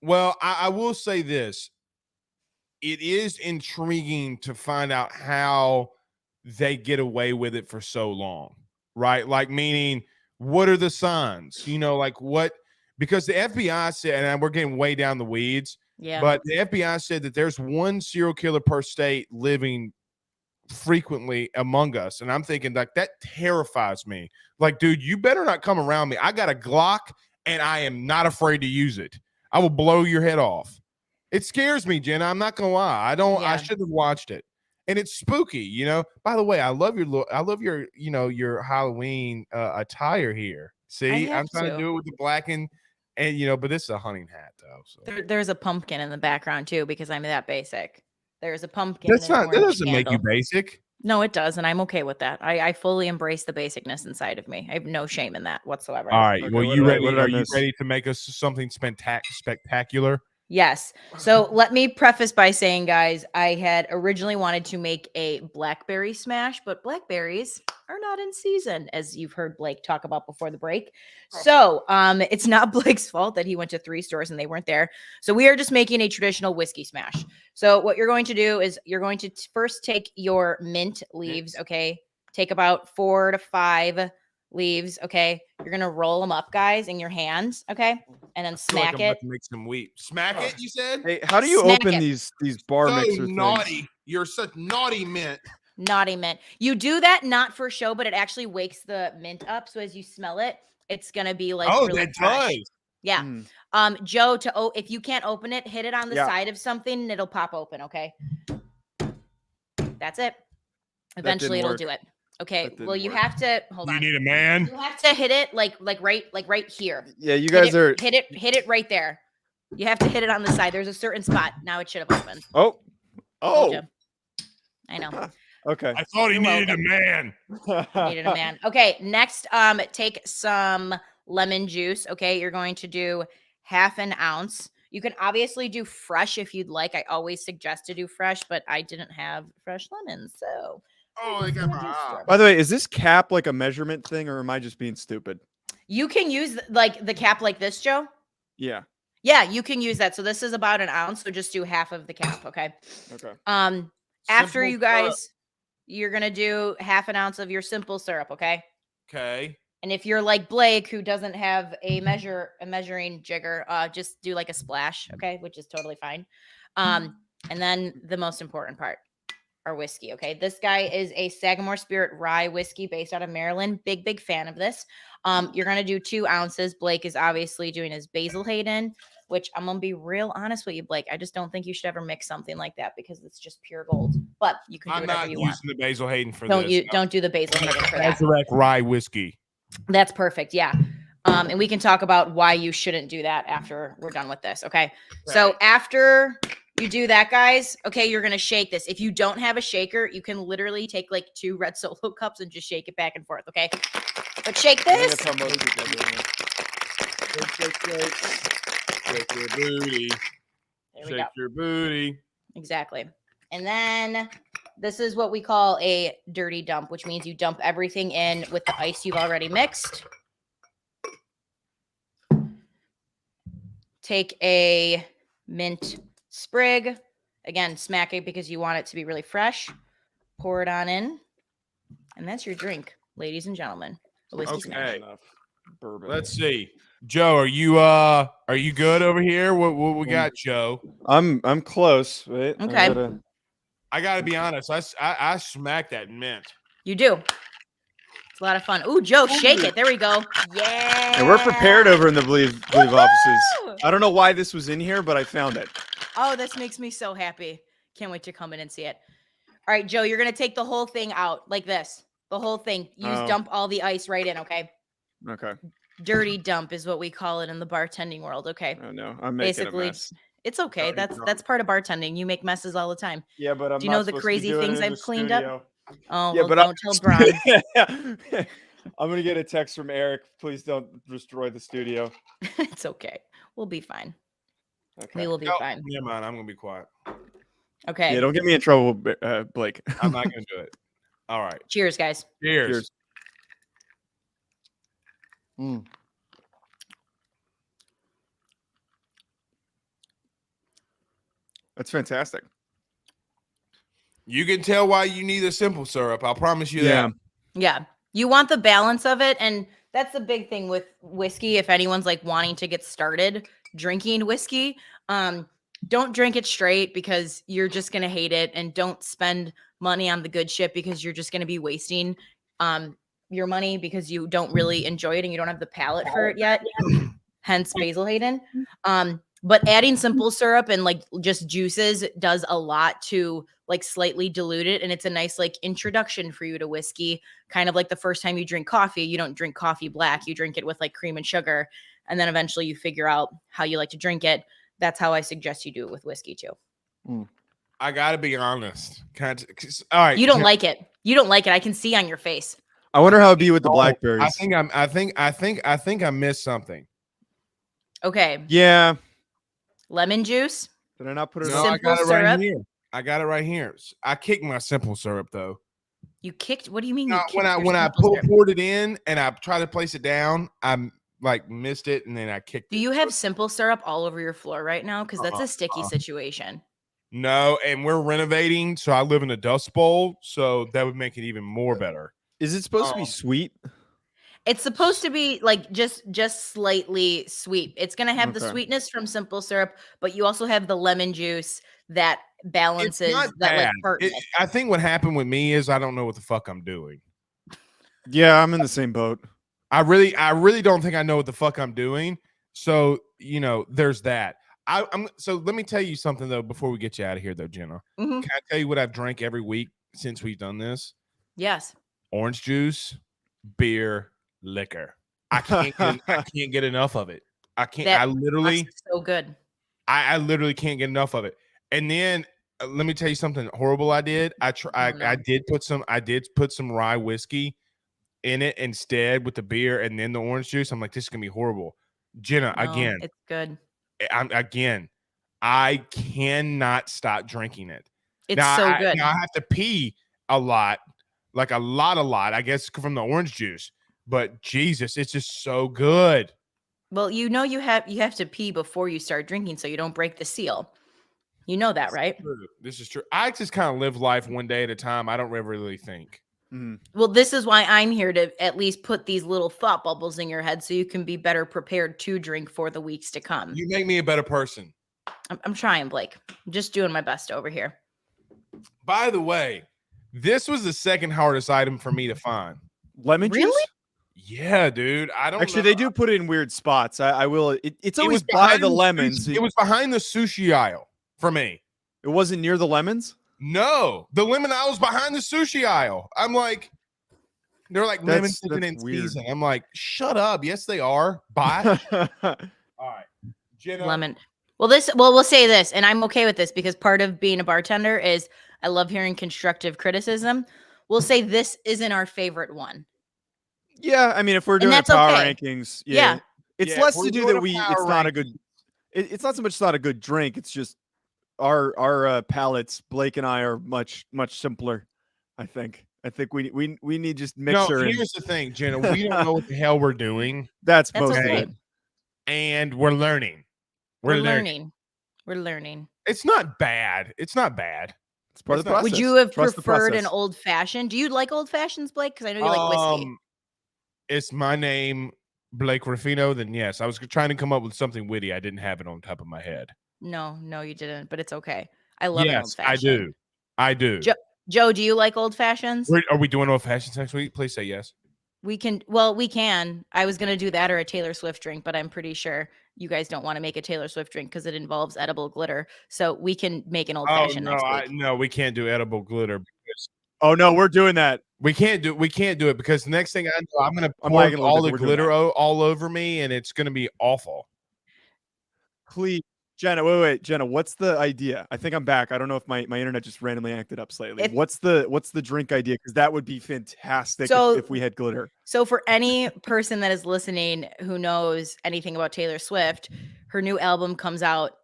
Well, I will say this: it is intriguing to find out how they get away with it for so long. Right? Meaning, what are the signs? What? Because the FBI said, and we're getting way down the weeds. Yeah. But the FBI said that there's one serial killer per state living frequently among us, and I'm thinking that terrifies me. Dude, you better not come around me. I got a Glock, and I am not afraid to use it. I will blow your head off. It scares me, Jenna. I'm not gonna lie. I should have watched it. And it's spooky, By the way, I love your your Halloween attire here. See, I'm trying to do it with the black and but this is a hunting hat though. So there's a pumpkin in the background too, because I'm that basic. There's a pumpkin. That doesn't make you basic. No, it does, and I'm okay with that. I fully embrace the basicness inside of me. I have no shame in that whatsoever. All right. Okay, well, are you ready to make us something spectacular? Yes. So let me preface by saying, guys, I had originally wanted to make a blackberry smash, but blackberries are not in season, as you've heard Blake talk about before the break. So it's not Blake's fault that he went to 3 stores and they weren't there. So we are just making a traditional whiskey smash. So what you're going to do is you're going to first take your mint leaves, okay? Take about 4 to 5 leaves, okay? You're gonna roll them up, guys, in your hands, okay? And then smack it. About to make some wheat. Smack it, you said? Hey, how do you open these bar mixer naughty things? You're such naughty mint. Naughty mint. You do that not for show, but it actually wakes the mint up. So as you smell it, it's gonna be really that fresh. does. Yeah. Joe, if you can't open it, hit it on the side of something and it'll pop open, okay? That's it. Eventually it'll do it. Okay. That didn't Well, you work. have to hold You on. need a man. You have to hit it like right here. Yeah, you guys are. hit it right there. You have to hit it on the side. There's a certain spot. Now it should have opened. Oh, Told oh. ya. I know. Okay. I thought he You're needed welcome. a man. Needed a man. Okay, next, take some lemon juice. Okay, you're going to do 1/2 ounce. You can obviously do fresh if you'd like. I always suggest to do fresh, but I didn't have fresh lemons, so. Oh, they got my eye. By the way, is this cap like a measurement thing, or am I just being stupid? You can use like the cap like this, Joe. Yeah. Yeah, you can use that. So this is about 1 ounce. So just do 1/2 of the cap. Okay. Okay. After Simple you guys, you're gonna do 1/2 ounce of your simple syrup. Okay. Okay. And if you're like Blake, who doesn't have a measuring jigger, just do like a splash, okay, which is totally fine. And then the most important part, our whiskey, okay. This guy is a Sagamore Spirit rye whiskey based out of Maryland. Big fan of this. You're gonna do 2 ounces. Blake is obviously doing his Basil Hayden, which I'm gonna be real honest with you, Blake. I just don't think you should ever mix something like that because it's just pure gold. But you can do I'm whatever not you using want. the Basil Hayden for Don't this. don't do the Basil Hayden for that. Sazerac rye whiskey. That's perfect. Yeah. And we can talk about why you shouldn't do that after we're done with this. Okay. So after you do that, guys, okay, you're going to shake this. If you don't have a shaker, you can literally take like 2 red Solo cups and just shake it back and forth. Okay. But shake I think this. that's how most people are doing it. Shake your booty. There we Shake go. your booty. Exactly. And then this is what we call a dirty dump, which means you dump everything in with the ice you've already mixed. Take a mint sprig. Again, smack it because you want it to be really fresh. Pour it on in. And that's your drink, ladies and gentlemen. A whiskey smash. Okay. Enough bourbon. Let's see. Joe, are you good over here? What we got, Joe? I'm close. Wait. Okay. I gotta be honest. I smacked that mint. You do. It's a lot of fun. Ooh, Joe, shake it. There we go. Yeah. And we're prepared over in the Bleav offices. Woo! I don't know why this was in here, but I found it. Oh, this makes me so happy. Can't wait to come in and see it. All right, Joe, you're going to take the whole thing out like this. The whole thing. Dump all the ice right in, okay? Okay. Dirty dump is what we call it in the bartending world, okay? Oh no, I'm making Basically, a mess. it's okay. Dirty That's part of bartending. You make messes all the time. Yeah, but I'm Do you not know the supposed to be crazy doing it things in I've the cleaned up? studio. Oh, Yeah, well, but don't tell Bron. I'm gonna get a text from Eric. Please don't destroy the studio. It's okay. We'll be fine. Okay. We will be No, fine. never mind. I'm gonna be quiet. Okay. Yeah, don't get me in trouble, Blake. I'm not gonna do it. All right. Cheers, guys. Cheers. Cheers. Mm. That's fantastic. You can tell why you need a simple syrup. I'll promise you Yeah. that. Yeah. You want the balance of it. And that's the big thing with whiskey. If anyone's like wanting to get started drinking whiskey, don't drink it straight because you're just going to hate it. And don't spend money on the good shit because you're just going to be wasting your money because you don't really enjoy it and you don't have the palate for it yet. Hence Basil Hayden. But adding simple syrup and like just juices does a lot to like slightly dilute it. And it's a nice like introduction for you to whiskey. Kind of like the first time you drink coffee, you don't drink coffee black, you drink it with like cream and sugar. And then eventually you figure out how you like to drink it. That's how I suggest you do it with whiskey too. I gotta be honest. All right. You don't like it. You don't like it. I can see on your face. I wonder how it'd be with the Oh, blackberries. I think I missed something. Okay. Yeah. Lemon juice. Did I not put it No, on? I got it Simple right syrup. here. I got it right here. I kicked my simple syrup though. You kicked. What do you mean? No, You when kicked your I simple syrup? poured it in and I tried to place it down, I like missed it and then I kicked Do it. you have simple syrup all over your floor right now? Because that's a sticky situation. No, and we're renovating, so I live in a dust bowl, so that would make it even more better. Is it supposed to be sweet? It's supposed to be like just slightly sweet. It's gonna have the Okay. sweetness from simple syrup, but you also have the lemon juice that balances not that like bad. tartness. I think what happened with me is I don't know what the fuck I'm doing. Yeah, I'm in the same boat. I really don't think I know what the fuck I'm doing. So, there's that. So let me tell you something though before we get you out of here though, Jenna. Mhm. Can I tell you what I've drank every week since we've done this? Yes. orange juice, beer, liquor. I can't get enough of it. I can't. That I literally, is so good. I literally can't get enough of it. And then let me tell you something horrible I did. I no. did put some rye whiskey in it instead with the beer and then the orange juice. I'm like, this is gonna be horrible. Jenna, No, again, it's good. I cannot stop drinking it. It's Now, so good. Now I have to pee a lot, like a lot, I guess, from the orange juice. But Jesus, it's just so good. Well, you know you have to pee before you start drinking so you don't break the seal. You know that, right? This is true. I just kind of live life one day at a time. I don't ever really think. Well, this is why I'm here to at least put these little thought bubbles in your head so you can be better prepared to drink for the weeks to come. You make me a better person. I'm trying, Blake. I'm just doing my best over here. By the way, this was the second hardest item for me to find. Lemon juice? Really? Yeah, dude. I don't Actually, know. they do put it in weird spots. I will. It's always was by behind the the lemons. It was behind the sushi aisle for me. It wasn't near the lemons. No, the lemon aisle was behind the sushi aisle. I'm like, they're like lemon chicken in season. I'm like, shut up. Yes, they are. Bye. All right, Jenna. Lemon. Well, we'll say this, and I'm okay with this because part of being a bartender is I love hearing constructive criticism. We'll say this isn't our favorite one. Yeah, I mean, if we're doing that's power okay. rankings, Yeah. it's Yeah, less we're to do doing that a we. power It's not a rankings. good. It's not so much it's not a good drink. It's just our palates. Blake and I are much simpler. I think we need just mixer. No, here's the thing, Jenna. We don't know what the hell we're doing. That's okay. mostly. And we're learning. We're learning. We're learning. It's not bad. It's not bad. It's part of the process. Would you have Trust the preferred an process. old fashioned? Do you like old fashions, Blake? Because I know you like whiskey. It's my name, Blake Ruffino. Then yes, I was trying to come up with something witty. I didn't have it on top of my head. No, you didn't. But it's okay. I love an old Yes, fashioned. I do. Joe, do you like old fashions? Are we doing old fashions next week? Please say yes. We can. Well, we can. I was gonna do that or a Taylor Swift drink, but I'm pretty sure you guys don't want to make a Taylor Swift drink because it involves edible glitter. So we can make an old fashioned next week. No, we can't do edible glitter because Oh no, we're doing that. we can't do it because the next thing I know, I'm gonna I'm pour lagging a little all bit, the but we're doing glitter all over me, and it's gonna be awful. Please, Jenna. Wait, Jenna. What's the idea? I think I'm back. I don't know if my internet just randomly acted up slightly. What's the drink idea? Because that would be fantastic if we had glitter. So for any person that is listening who knows anything about Taylor Swift, her new album comes out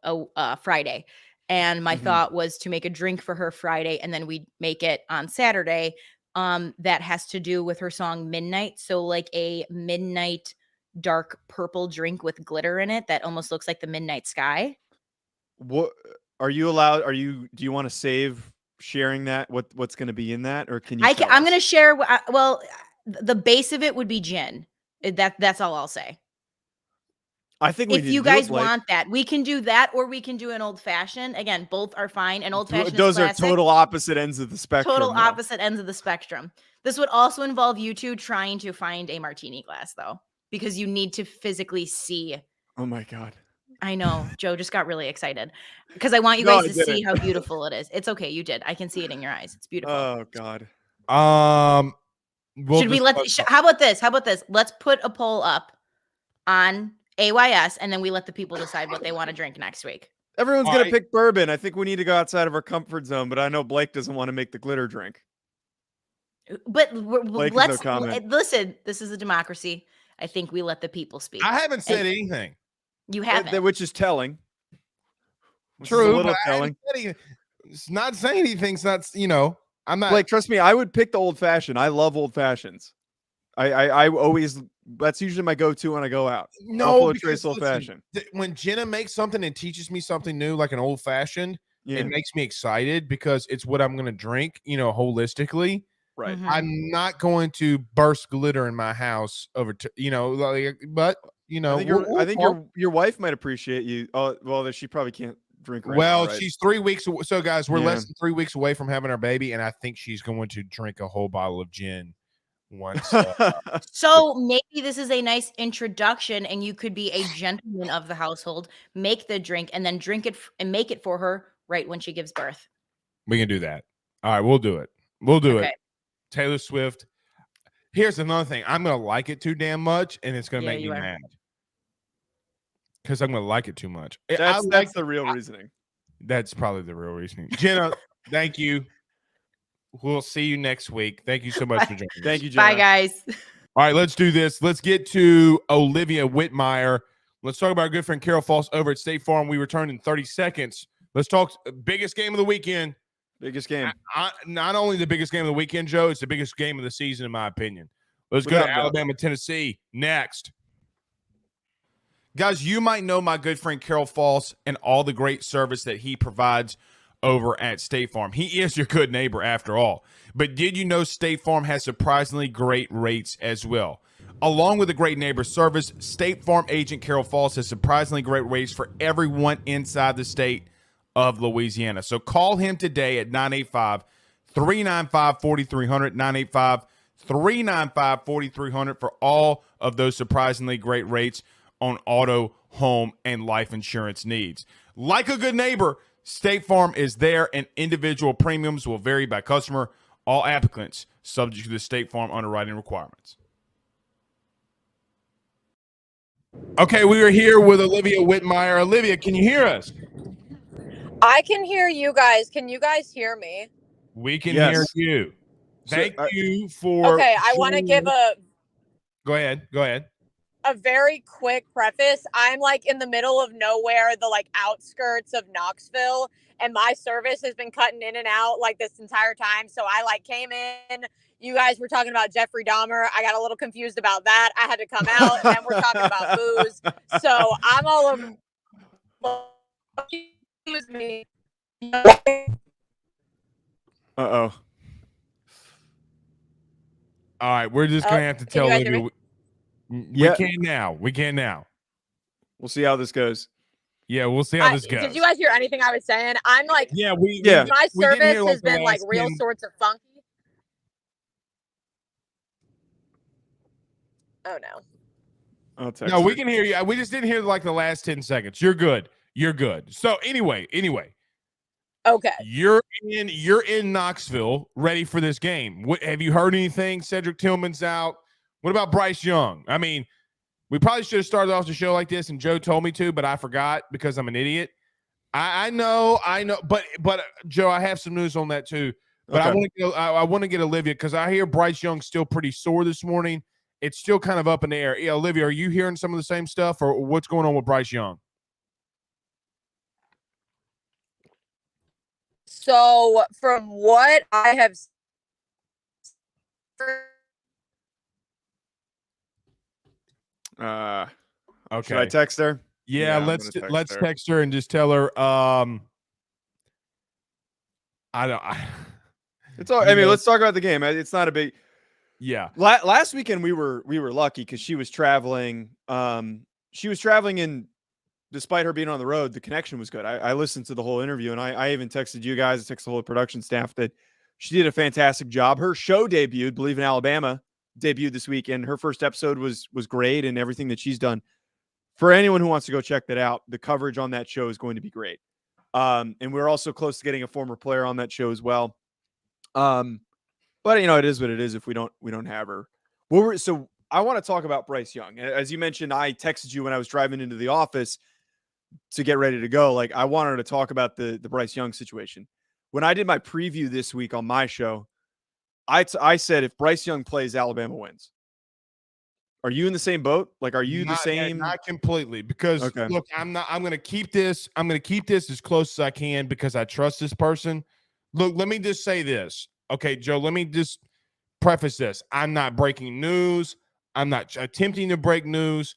Friday. And my thought was to make a drink for her Friday, and then we make it on Saturday. That has to do with her song Midnight. So like a midnight dark purple drink with glitter in it that almost looks like the midnight sky. What are you allowed? Do you want to save sharing that? What's going to be in that, or can you? I'm going to share. Well, the base of it would be gin. That's all I'll say. I think if you guys want that, we can do that, or we can do an old fashioned. Again, both are fine. An old fashioned. Those are total opposite ends of the spectrum. Total opposite ends of the spectrum. This would also involve you two trying to find a martini glass, though, because you need to physically see. Oh my God. I know. Joe just got really excited because I want you guys to see how beautiful it is. It's okay. You did. I can see it in your eyes. It's beautiful. Oh God. Should we how about this? Let's put a poll up on AYS, and then we let the people decide what they want to drink next week. Everyone's going to pick bourbon. I think we need to go outside of our comfort zone, but I know Blake doesn't want to make the glitter drink. But listen, this is a democracy. I think we let the people speak. I haven't said anything. You haven't. Which is telling. True. Telling. It's not saying anything. It's not, I'm not. Blake, trust me, I would pick the old fashioned. I love old fashions. I always, that's usually my go-to when I go out. No, because old fashioned. When Jenna makes something and teaches me something new, like an old fashioned, it makes me excited because it's what I'm going to drink, holistically. Right. Mm-hmm. I'm not going to burst glitter in my house over, but I think your wife might appreciate you. Oh, well, she probably can't drink. Right well, now, right? she's 3 weeks. So guys, we're less than 3 weeks away from having our baby. And I think she's going to drink a whole bottle of gin once. So maybe this is a nice introduction, and you could be a gentleman of the household, make the drink, and then drink it and make it for her right when she gives birth. We can do that. All right, we'll do it. We'll do it. Taylor Swift. Here's another thing. I'm gonna like it too damn much, and it's gonna Yeah, make me you are. mad because I'm gonna like it too much. That's the real reasoning. That's probably the real reasoning. Jenna, thank you. We'll see you next week. Thank you so much for joining us. Thank you, Jenna. Bye, guys. All right, let's do this. Let's get to Olivia Whitmire. Let's talk about our good friend Carol Foss over at State Farm. We return in 30 seconds. Let's talk biggest game of the weekend. Biggest game. Not only the biggest game of the weekend, Joe, it's the biggest game of the season, in my opinion. Let's go to Alabama, Tennessee next. Guys, you might know my good friend Carol Foss and all the great service that he provides over at State Farm. He is your good neighbor after all. But did you know State Farm has surprisingly great rates as well? Along with the great neighbor service, State Farm agent Carol Foss has surprisingly great rates for everyone inside the state of Louisiana. So call him today at 985-395-4300, 985-395-4300 for all of those surprisingly great rates on auto, home, and life insurance needs. Like a good neighbor, State Farm is there, and individual premiums will vary by customer. All applicants subject to the State Farm underwriting requirements. Okay, we are here with Olivia Whitmire. Olivia, can you hear us? I can hear you guys. Can you guys hear me? We can Yes. hear you. So, Thank you for. Okay, I want to give Go ahead. a very quick preface. I'm like in the middle of nowhere, the like outskirts of Knoxville, and my service has been cutting in and out like this entire time. So I like came in. You guys were talking about Jeffrey Dahmer. I got a little confused about that. I had to come out, and we're talking about booze. So I'm all over. Excuse me. Uh-oh. All right, we're just gonna have to can tell you guys hear Olivia. me? We can now. We can now. We'll see how this goes. Yeah, we'll see how this goes. Did you guys hear anything I was saying? I'm like, Yeah, my we didn't service hear, has the been like last real 10 sorts of funky. Oh no. I'll text No, we her. can hear you. We just didn't hear like the last 10 seconds. You're good. So anyway, Okay. you're in Knoxville, ready for this game. Have you heard anything? Cedric Tillman's out. What about Bryce Young? I mean, we probably should have started off the show like this, and Joe told me to, but I forgot because I'm an idiot. I know, but Joe, I have some news on that too. But Okay. I want to get Olivia because I hear Bryce Young's still pretty sore this morning. It's still kind of up in the air. Yeah, Olivia, are you hearing some of the same stuff, or what's going on with Bryce Young? So from what I have Okay. Should I text her? Yeah, I'm let's gonna text her. text her and just tell her. It's all. You I mean, know- let's talk about the game. It's not a big. Yeah. Last weekend we were lucky because she was traveling. And despite her being on the road, the connection was good. I listened to the whole interview, and I even texted you guys, I texted the whole production staff that she did a fantastic job. Her show debuted, Bleav in Alabama, debuted this week, and her first episode was great, and everything that she's done. For anyone who wants to go check that out, the coverage on that show is going to be great. And we're also close to getting a former player on that show as well. But it is what it is if we don't have her. So I want to talk about Bryce Young. As you mentioned, I texted you when I was driving into the office to get ready to go. Like, I wanted to talk about the Bryce Young situation. When I did my preview this week on my show, I said if Bryce Young plays, Alabama wins. Are you in the same boat? Like, are you the same? Not completely, because Okay. look, I'm going to keep this as close as I can because I trust this person. Look, let me just say this. Okay, Joe, let me just preface this. I'm not breaking news. I'm not attempting to break news,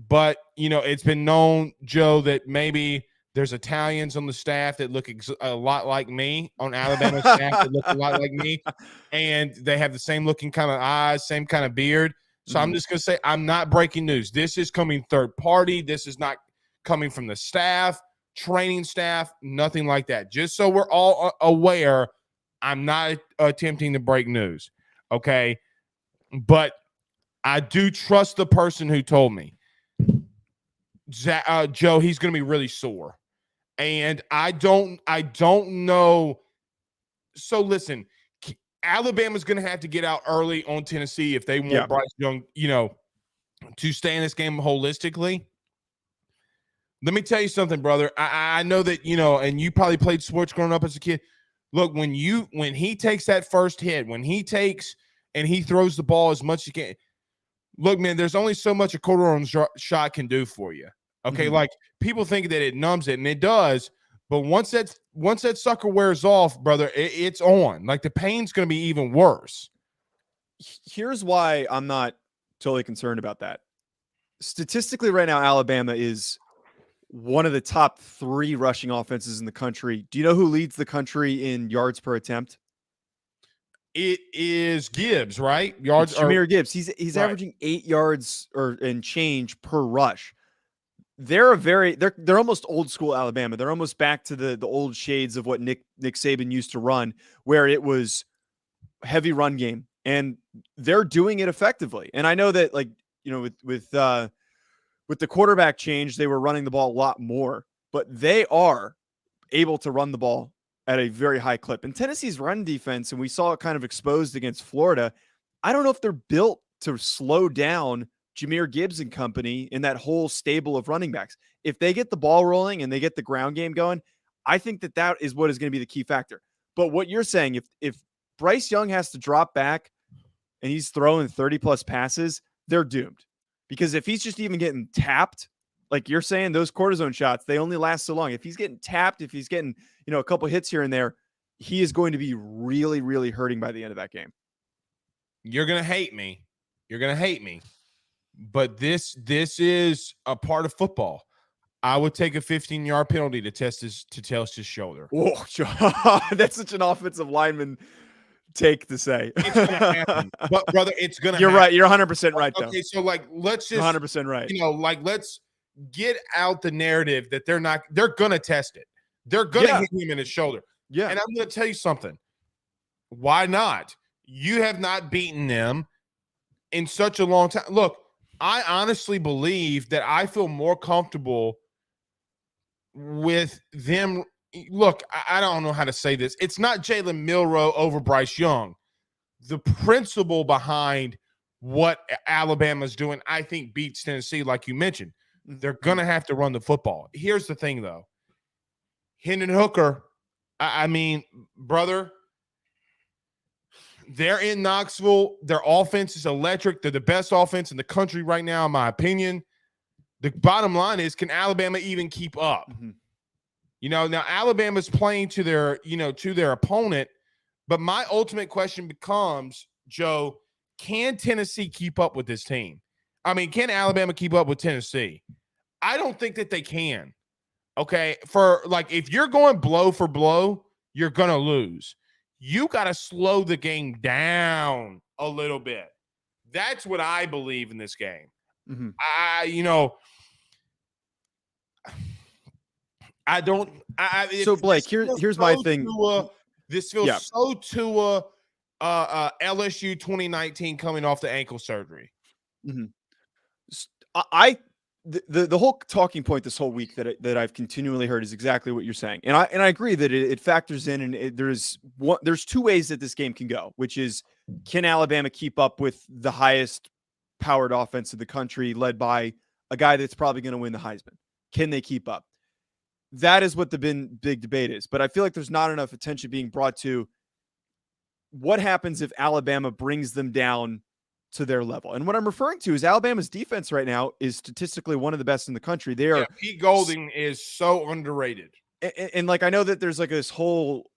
but it's been known, Joe, that maybe there's Italians on the staff that look a lot like me, on Alabama staff that look a lot like me, and they have the same looking kind of eyes, same kind of beard. So I'm just going to say I'm not breaking news. This is coming third party. This is not coming from the staff, training staff, nothing like that. Just so we're all aware, I'm not attempting to break news, okay? But I do trust the person who told me. Joe, he's going to be really sore. And I don't know. So listen, Alabama's going to have to get out early on Tennessee if they want Bryce Young, to stay in this game holistically. Let me tell you something, brother. I know that, and you probably played sports growing up as a kid. Look, when he takes that first hit, when he takes and he throws the ball as much as he can, look, man, there's only so much a quarter-on shot can do for you. Okay, like people think that it numbs it, and it does. But once that sucker wears off, brother, it's on. Like the pain's going to be even worse. Here's why I'm not totally concerned about that. Statistically, right now, Alabama is one of the top 3 rushing offenses in the country. Do you know who leads the country in yards per attempt? It is Gibbs, right? Yards. Jahmyr Gibbs. He's right. averaging 8 yards and change per rush. They're almost old school Alabama. They're almost back to the old shades of what Nick Saban used to run, where it was heavy run game, and they're doing it effectively. And I know that, like, with the quarterback change, they were running the ball a lot more, but they are able to run the ball at a very high clip. And Tennessee's run defense, and we saw it kind of exposed against Florida, I don't know if they're built to slow down Jahmyr Gibbs and company in that whole stable of running backs. If they get the ball rolling and they get the ground game going, I think that is what is going to be the key factor. But what you're saying, if Bryce Young has to drop back and he's throwing 30+ passes, they're doomed. Because if he's just even getting tapped, like you're saying, those cortisone shots, they only last so long. If he's getting tapped, if he's getting, a couple hits here and there, he is going to be really, really hurting by the end of that game. You're going to hate me. But this is a part of football. I would take a 15-yard penalty to test his shoulder. Oh, that's such an offensive lineman take to say. It's going to happen. But, brother, it's going to You're happen. right. You're 100% right, though. Okay, so, let's just 100% right. Let's get out the narrative that they're going to test it. They're going to hit him in his shoulder. Yeah. And I'm going to tell you something. Why not? You have not beaten them in such a long time. Look, I honestly Bleav that I feel more comfortable with them. Look, I don't know how to say this. It's not Jalen Milroe over Bryce Young. The principle behind what Alabama's doing, I think, beats Tennessee, like you mentioned. They're going to have to run the football. Here's the thing, though. Hendon Hooker, I mean, brother, they're in Knoxville. Their offense is electric. They're the best offense in the country right now, in my opinion. The bottom line is, can Alabama even keep up? Now Alabama's playing to their opponent, but my ultimate question becomes, Joe, can Tennessee keep up with this team? I mean, can Alabama keep up with Tennessee? I don't think that they can. Okay, if you're going blow for blow, you're going to lose. You got to slow the game down a little bit. That's what I Bleav in this game. I don't. So, Blake, here's my thing. This feels so to LSU 2019 coming off the ankle surgery. The whole talking point this whole week that I've continually heard is exactly what you're saying, and I agree that it factors in, and there's 2 ways that this game can go, which is, can Alabama keep up with the highest powered offense in the country, led by a guy that's probably going to win the Heisman? Can they keep up? That is what the big debate is. But I feel like there's not enough attention being brought to what happens if Alabama brings them down to their level. And what I'm referring to is Alabama's defense right now is statistically one of the best in the country. Pete Golding is so underrated. And I know that there's this whole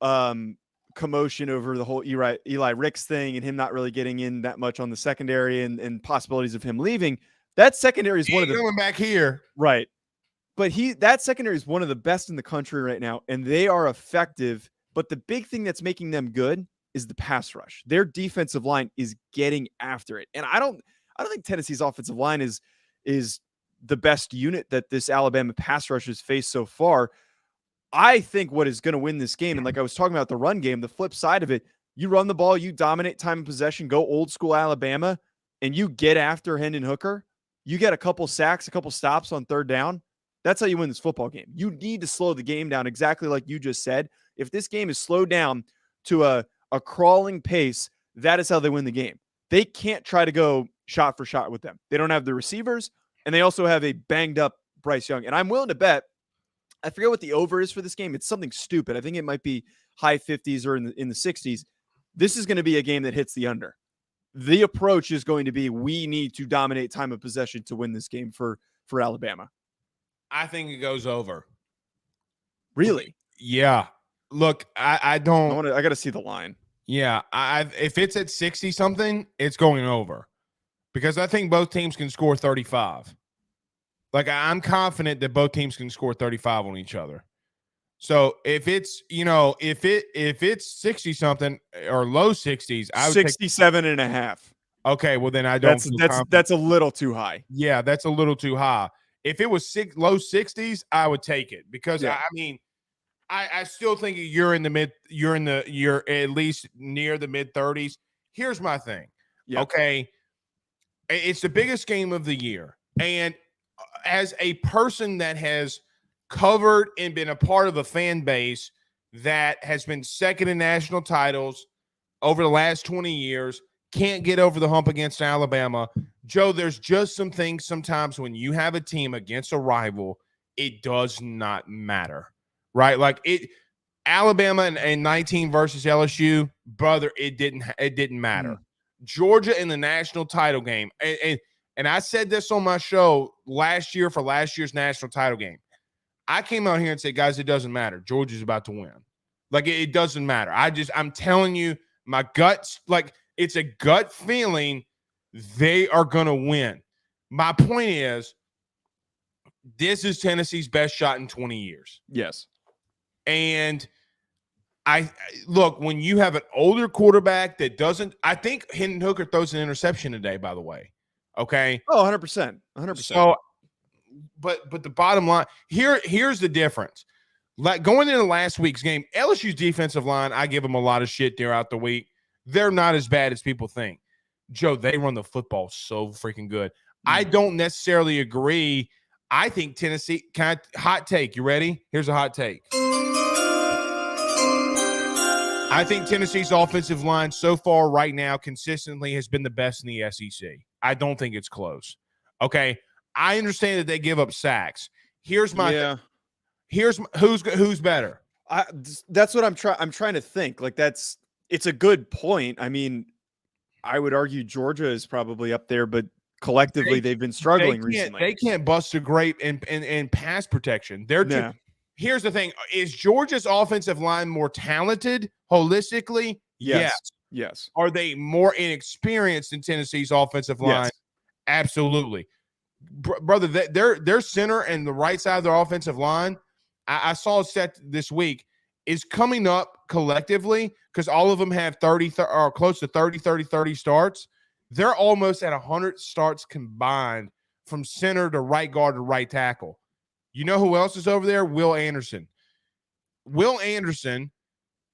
commotion over the whole Eli Ricks thing and him not really getting in that much on the secondary and possibilities of him leaving. That secondary is one of the coming back here. Right. But that secondary is one of the best in the country right now, and they are effective. But the big thing that's making them good is the pass rush. Their defensive line is getting after it. And I don't think Tennessee's offensive line is the best unit that this Alabama pass rush has faced so far. I think what is going to win this game, and like I was talking about the run game, the flip side of it, you run the ball, you dominate time of possession, go old school Alabama, and you get after Hendon Hooker, you get a couple sacks, a couple stops on 3rd down. That's how you win this football game. You need to slow the game down, exactly like you just said. If this game is slowed down to a a crawling pace, that is how they win the game. They can't try to go shot for shot with them. They don't have the receivers, and they also have a banged up Bryce Young. And I'm willing to bet, I forget what the over is for this game. It's something stupid. I think it might be high 50s or in the 60s. This is going to be a game that hits the under. The approach is going to be, we need to dominate time of possession to win this game for Alabama. I think it goes over. Really? Yeah. Look, I don't. I got to see the line. Yeah, if it's at 60 something, it's going over, because I think both teams can score 35. Like, I'm confident that both teams can score 35 on each other. So if it's, if it's 60 something or low 60s, I would 67.5. Okay, well then I don't. That's a little too high. Yeah, that's a little too high. If it was low 60s, I would take it, because I mean, I still think you're at least near the mid 30s. Here's my thing. Yeah. Okay. It's the biggest game of the year. And as a person that has covered and been a part of a fan base that has been second in national titles over the last 20 years, can't get over the hump against Alabama. Joe, there's just some things sometimes when you have a team against a rival, it does not matter. Right, like Alabama and 19 versus LSU, brother. It didn't matter. Georgia in the national title game, and I said this on my show last year for last year's national title game. I came out here and said, guys, it doesn't matter. Georgia's about to win. Like, it doesn't matter. I'm telling you, my guts, like, it's a gut feeling they are gonna win. My point is, this is Tennessee's best shot in 20 years. Yes. And look, when you have an older quarterback that doesn't, I think Hendon Hooker throws an interception today, by the way. Okay. Oh, 100%. 100%. So, but the bottom line here's the difference. Like, going into last week's game, LSU's defensive line, I give them a lot of shit throughout the week. They're not as bad as people think. Joe, they run the football so freaking good. I don't necessarily agree. I think Tennessee, hot take. You ready? Here's a hot take. I think Tennessee's offensive line so far right now consistently has been the best in the SEC. I don't think it's close. Okay. I understand that they give up sacks. Here's my here's who's better. That's what I'm trying to think. Like, it's a good point. I mean, I would argue Georgia is probably up there, but collectively they've been struggling recently. They can't bust a grape in pass protection. Here's the thing. Is Georgia's offensive line more talented holistically? Yes. Are they more inexperienced in Tennessee's offensive line? Yes. Absolutely. Brother, their center and the right side of their offensive line, I saw a set this week, is coming up collectively, because all of them have 30 or close to 30 starts. They're almost at 100 starts combined from center to right guard to right tackle. You know who else is over there? Will Anderson. Will Anderson,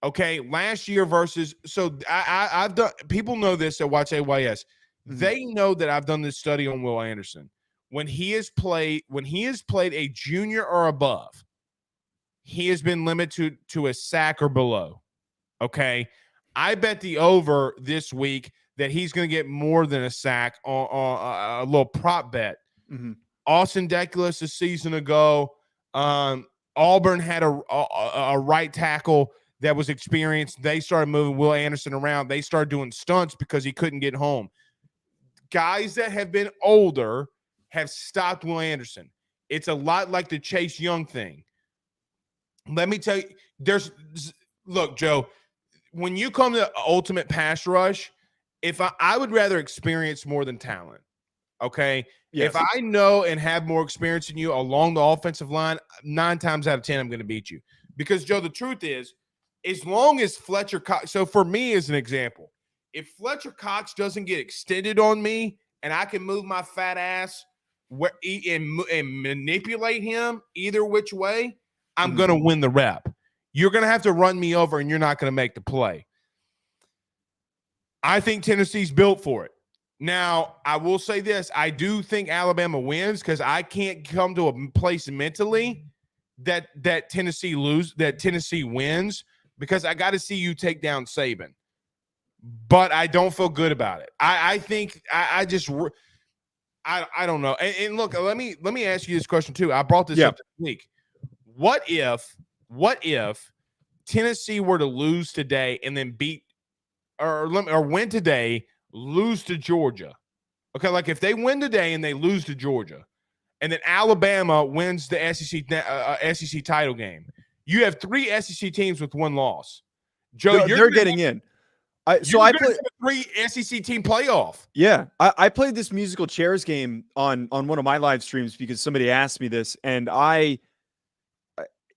okay, last year versus – so I've done – people know this that watch AYS. They know that I've done this study on Will Anderson. When he has played a junior or above, he has been limited to a sack or below, okay? I bet the over this week that he's going to get more than a sack on a little prop bet. Mm-hmm. Austin Deculus a season ago. Auburn had a right tackle that was experienced. They started moving Will Anderson around. They started doing stunts because he couldn't get home. Guys that have been older have stopped Will Anderson. It's a lot like the Chase Young thing. Let me tell you, look, Joe, when you come to ultimate pass rush, if I would rather experience more than talent. Okay. Yes. If I know and have more experience than you along the offensive line, 9 times out of 10, I'm going to beat you. Because, Joe, the truth is, as long as Fletcher Cox, so for me as an example, if Fletcher Cox doesn't get extended on me and I can move my fat ass and manipulate him either which way, I'm going to win the rep. You're going to have to run me over and you're not going to make the play. I think Tennessee's built for it. Now, I will say this. I do think Alabama wins because I can't come to a place mentally that Tennessee wins, because I got to see you take down Saban. but I don't feel good about it. I think I just I don't know. And look, let me ask you this question too. I brought this up this week. What if Tennessee were to lose today and then beat or win today, lose to Georgia? Okay, like if they win today and they lose to Georgia, and then Alabama wins the SEC title game, you have 3 SEC teams with 1 loss. Joe, they're getting in. I played 3 SEC team playoff. Yeah, I played this musical chairs game on one of my live streams because somebody asked me this, and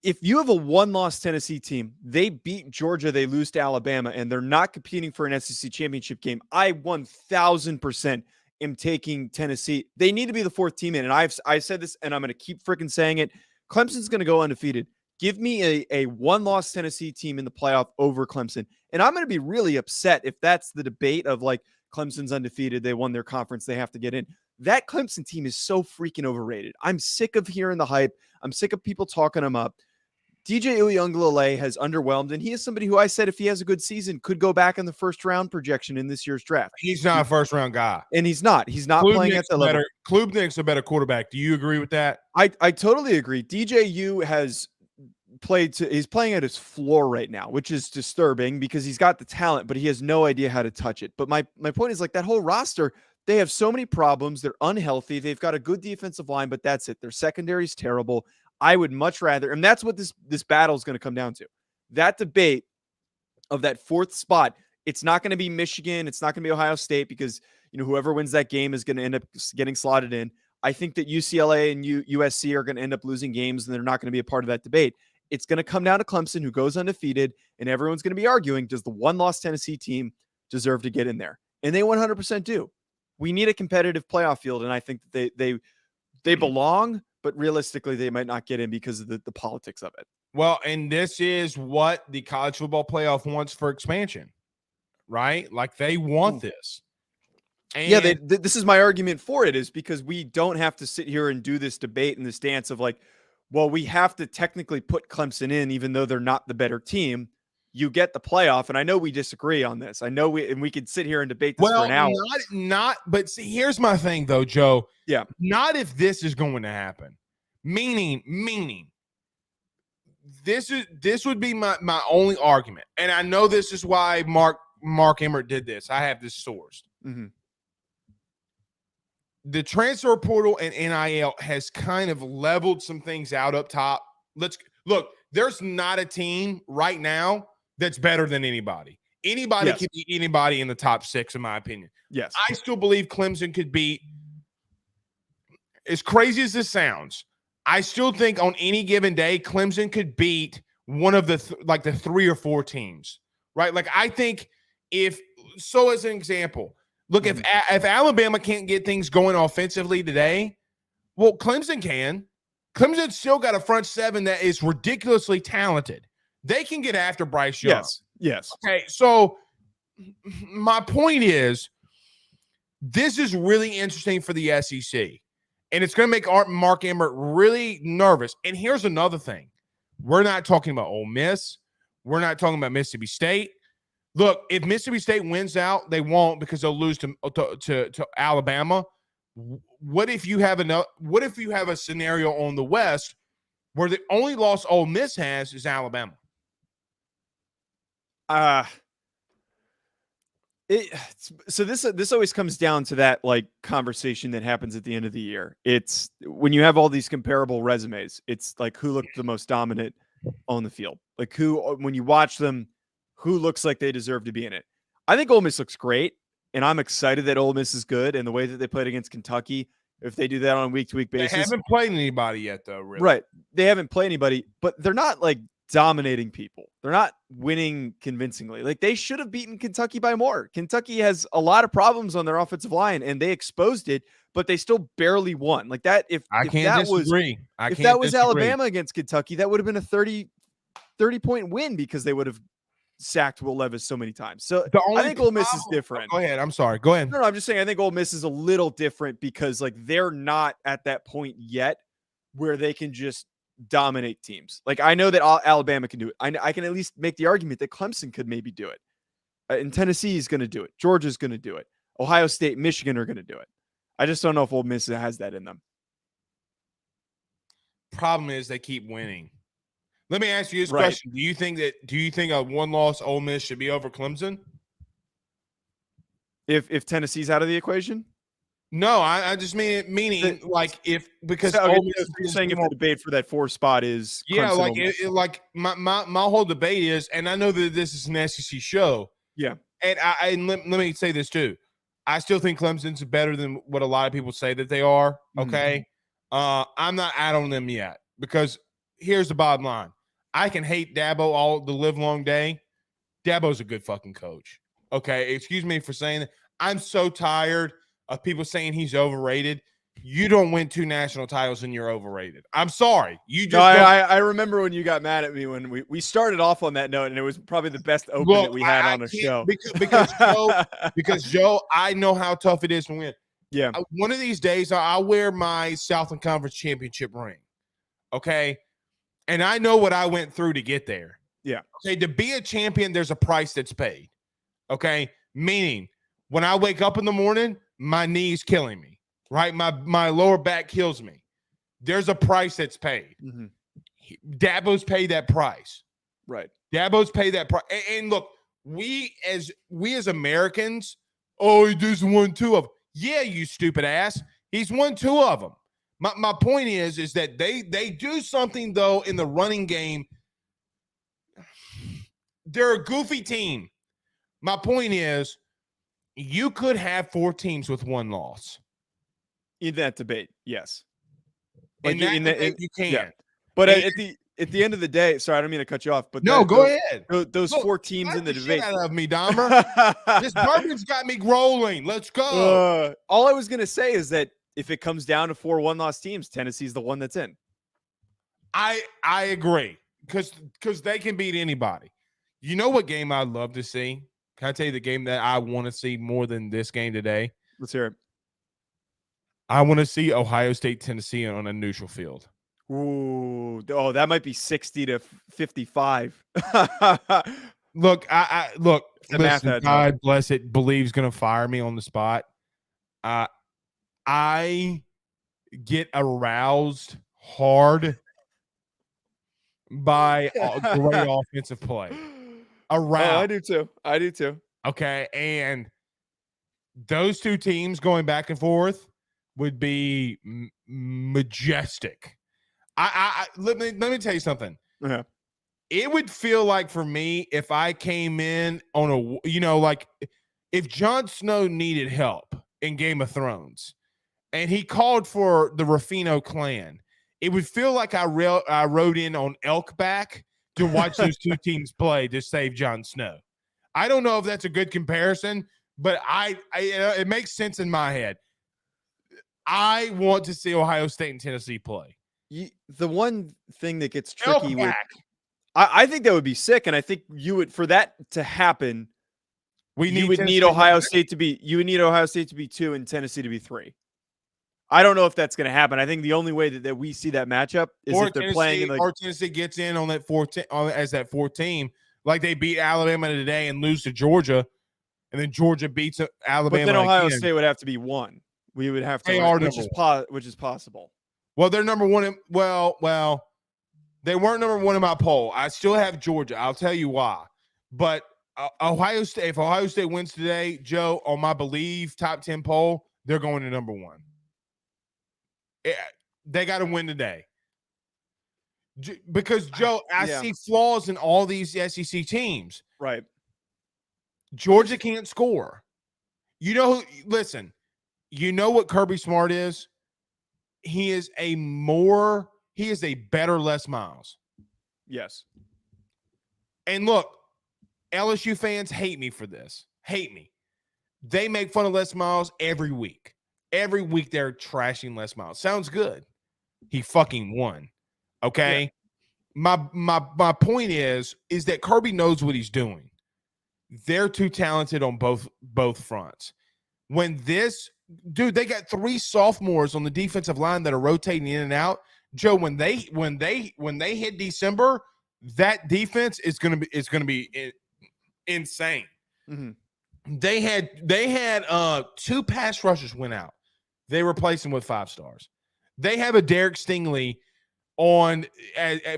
if you have a 1-loss Tennessee team, they beat Georgia, they lose to Alabama, and they're not competing for an SEC championship game, I 1,000% am taking Tennessee. They need to be the 4th team in, and I said this, and I'm going to keep freaking saying it. Clemson's going to go undefeated. Give me a 1-loss Tennessee team in the playoff over Clemson, and I'm going to be really upset if that's the debate of like Clemson's undefeated, they won their conference, they have to get in. That Clemson team is so freaking overrated. I'm sick of hearing the hype. I'm sick of people talking them up. DJ Uiagalelei has underwhelmed, and he is somebody who I said if he has a good season could go back in the first round projection in this year's draft. He's not a first round guy, and he's not playing at the level. Klubnik's a better quarterback. Do you agree with that? I totally agree. DJU has he's playing at his floor right now, which is disturbing because he's got the talent, but he has no idea how to touch it. But my point is, like, that whole roster, they have so many problems. They're unhealthy. They've got a good defensive line, but that's it. Their secondary is terrible. I would much rather, and that's what this battle is going to come down to. That debate of that 4th spot, it's not going to be Michigan. It's not going to be Ohio State because, whoever wins that game is going to end up getting slotted in. I think that UCLA and USC are going to end up losing games, and they're not going to be a part of that debate. It's going to come down to Clemson, who goes undefeated, and everyone's going to be arguing, does the 1-loss Tennessee team deserve to get in there? And they 100% do. We need a competitive playoff field, and I think that they belong, but realistically, they might not get in because of the politics of it. Well, and this is what the college football playoff wants for expansion, right? Like, they want this. And yeah, this is my argument for it, is because we don't have to sit here and do this debate and this dance of like, well, we have to technically put Clemson in, even though they're not the better team. You get the playoff, and I know we disagree on this. I know we could sit here and debate this for an hour. But see, here's my thing though, Joe. Yeah. Not if this is going to happen. Meaning this would be my only argument. And I know this is why Mark Emmert did this. I have this sourced. Mm-hmm. The transfer portal and NIL has kind of leveled some things out up top. Let's look, there's not a team right now that's better than anybody. Anybody can beat anybody in the top 6, in my opinion. Yes. I still believe Clemson could beat, as crazy as this sounds, I still think on any given day, Clemson could beat one of the 3 or 4 teams, right? Like, I think as an example, look, if Alabama can't get things going offensively today, well, Clemson can. Clemson's still got a front 7 that is ridiculously talented. They can get after Bryce Young. Yes. Okay, so my point is, this is really interesting for the SEC, and it's going to make Mark Emmert really nervous. And here's another thing. We're not talking about Ole Miss. We're not talking about Mississippi State. Look, if Mississippi State wins out, they won't because they'll lose to Alabama. What if you have a scenario on the West where the only loss Ole Miss has is Alabama? So this always comes down to that like conversation that happens at the end of the year. It's when you have all these comparable resumes, it's like who looked the most dominant on the field, like who, when you watch them, who looks like they deserve to be in it. I think Ole Miss looks great, and I'm excited that Ole Miss is good, and the way that they played against Kentucky, if they do that on a week-to-week basis. They haven't played anybody yet, though, really. Right. They haven't played anybody, but they're not like dominating people. They're not winning convincingly. Like, they should have beaten Kentucky by more. Kentucky has a lot of problems on their offensive line, and they exposed it, but they still barely won. Like that, if that was Alabama against Kentucky, that would have been a 30-point win because they would have sacked Will Levis so many times. So I think Ole Miss is different. Go ahead. I'm sorry. Go ahead. No, I'm just saying I think Ole Miss is a little different because like they're not at that point yet where they can just dominate teams. Like I know that Alabama can do it. I can at least make the argument that Clemson could maybe do it. And Tennessee is going to do it. Georgia's going to do it. Ohio State, Michigan are going to do it. I just don't know if Ole Miss has that in them. Problem is they keep winning. Let me ask you this Right. question. Do you think a one-loss Ole Miss should be over Clemson? If Tennessee's out of the equation? No, I just meaning like because So, okay, Ole Miss so you're is saying if more- the debate for that 4 spot is yeah, Clemson, like Ole Miss. like my whole debate is, and I know that this is an SEC show. Yeah. And let me say this too. I still think Clemson's better than what a lot of people say that they are. Okay. I'm not out on them yet because here's the bottom line. I can hate Dabo all the live long day. Dabo's a good fucking coach. Okay. Excuse me for saying that. I'm so tired of people saying he's overrated. You don't win 2 national titles and you're overrated. I'm sorry. You just I remember when you got mad at me when we started off on that note, and it was probably the best open that we had on a show. Because Joe, I know how tough it is to win. Yeah. One of these days, I'll wear my Southland Conference championship ring. Okay. And I know what I went through to get there. Yeah. Okay. To be a champion, there's a price that's paid. Okay. Meaning, when I wake up in the morning, my knee's killing me. Right? My lower back kills me. There's a price that's paid. Mm-hmm. Dabo's paid that price. Right. Dabo's paid that price. And look, we as Americans, oh, he just won 2 of them. Yeah, you stupid ass. He's won 2 of them. My point is that they do something though in the running game. They're a goofy team. My point is, you could have 4 teams with 1 loss. In that debate, yes. In that debate, you can. Yeah. But at the end of the day, sorry, I don't mean to cut you off, but no, go ahead. Those Look, 4 teams in the debate. Shit out of me, Dahmer. This bourbon's got me rolling. Let's go. All I was gonna say is that if it comes down to 4 one-loss teams, Tennessee's the one that's in. I agree because they can beat anybody. You know what game I'd love to see? Can I tell you the game that I want to see more than this game today? Let's hear it. I want to see Ohio State, Tennessee on a neutral field. Ooh, oh, that might be 60-55. Look, I look. The math Listen, adds God bless it. Bleav's going to fire me on the spot. I get aroused hard by a great offensive play. Aroused. I do too. Okay, and those 2 teams going back and forth would be majestic. Let me tell you something. Uh-huh. It would feel like for me if I came in on like if Jon Snow needed help in Game of Thrones and he called for the Ruffino clan, it would feel like I rode in on Elkback to watch those 2 teams play to save Jon Snow. I don't know if that's a good comparison, but it makes sense in my head. I want to see Ohio State and Tennessee play. The one thing that gets tricky with, Elkback. I think that would be sick, and I think you would, for that to happen, you would need Tennessee Ohio State to be 2 and Tennessee to be 3. I don't know if that's going to happen. I think the only way that we see that matchup is if they're playing in or Tennessee gets in on that 4th team, like they beat Alabama today and lose to Georgia, and then Georgia beats Alabama. But then Ohio again. State would have to be 1. We would have to, They are which is possible. Well, they're number 1. Well, they weren't number 1 in my poll. I still have Georgia. I'll tell you why. But Ohio State, if Ohio State wins today, Joe, on my Bleav top 10 poll, they're going to number 1. They got to win today. Because, Joe, I see flaws in all these SEC teams. Right. Georgia can't score. Listen, you know what Kirby Smart is? He is a better Les Miles. Yes. And look, LSU fans hate me for this. Hate me. They make fun of Les Miles every week. Every week they're trashing Les Miles. Sounds good. He fucking won. Okay? Yeah. My point is that Kirby knows what he's doing. They're too talented on both fronts. They got 3 sophomores on the defensive line that are rotating in and out. Joe, when they hit December, that defense is going to be insane. Mhm. They had 2 pass rushers went out. They replaced them with 5 stars. They have a Derek Stingley on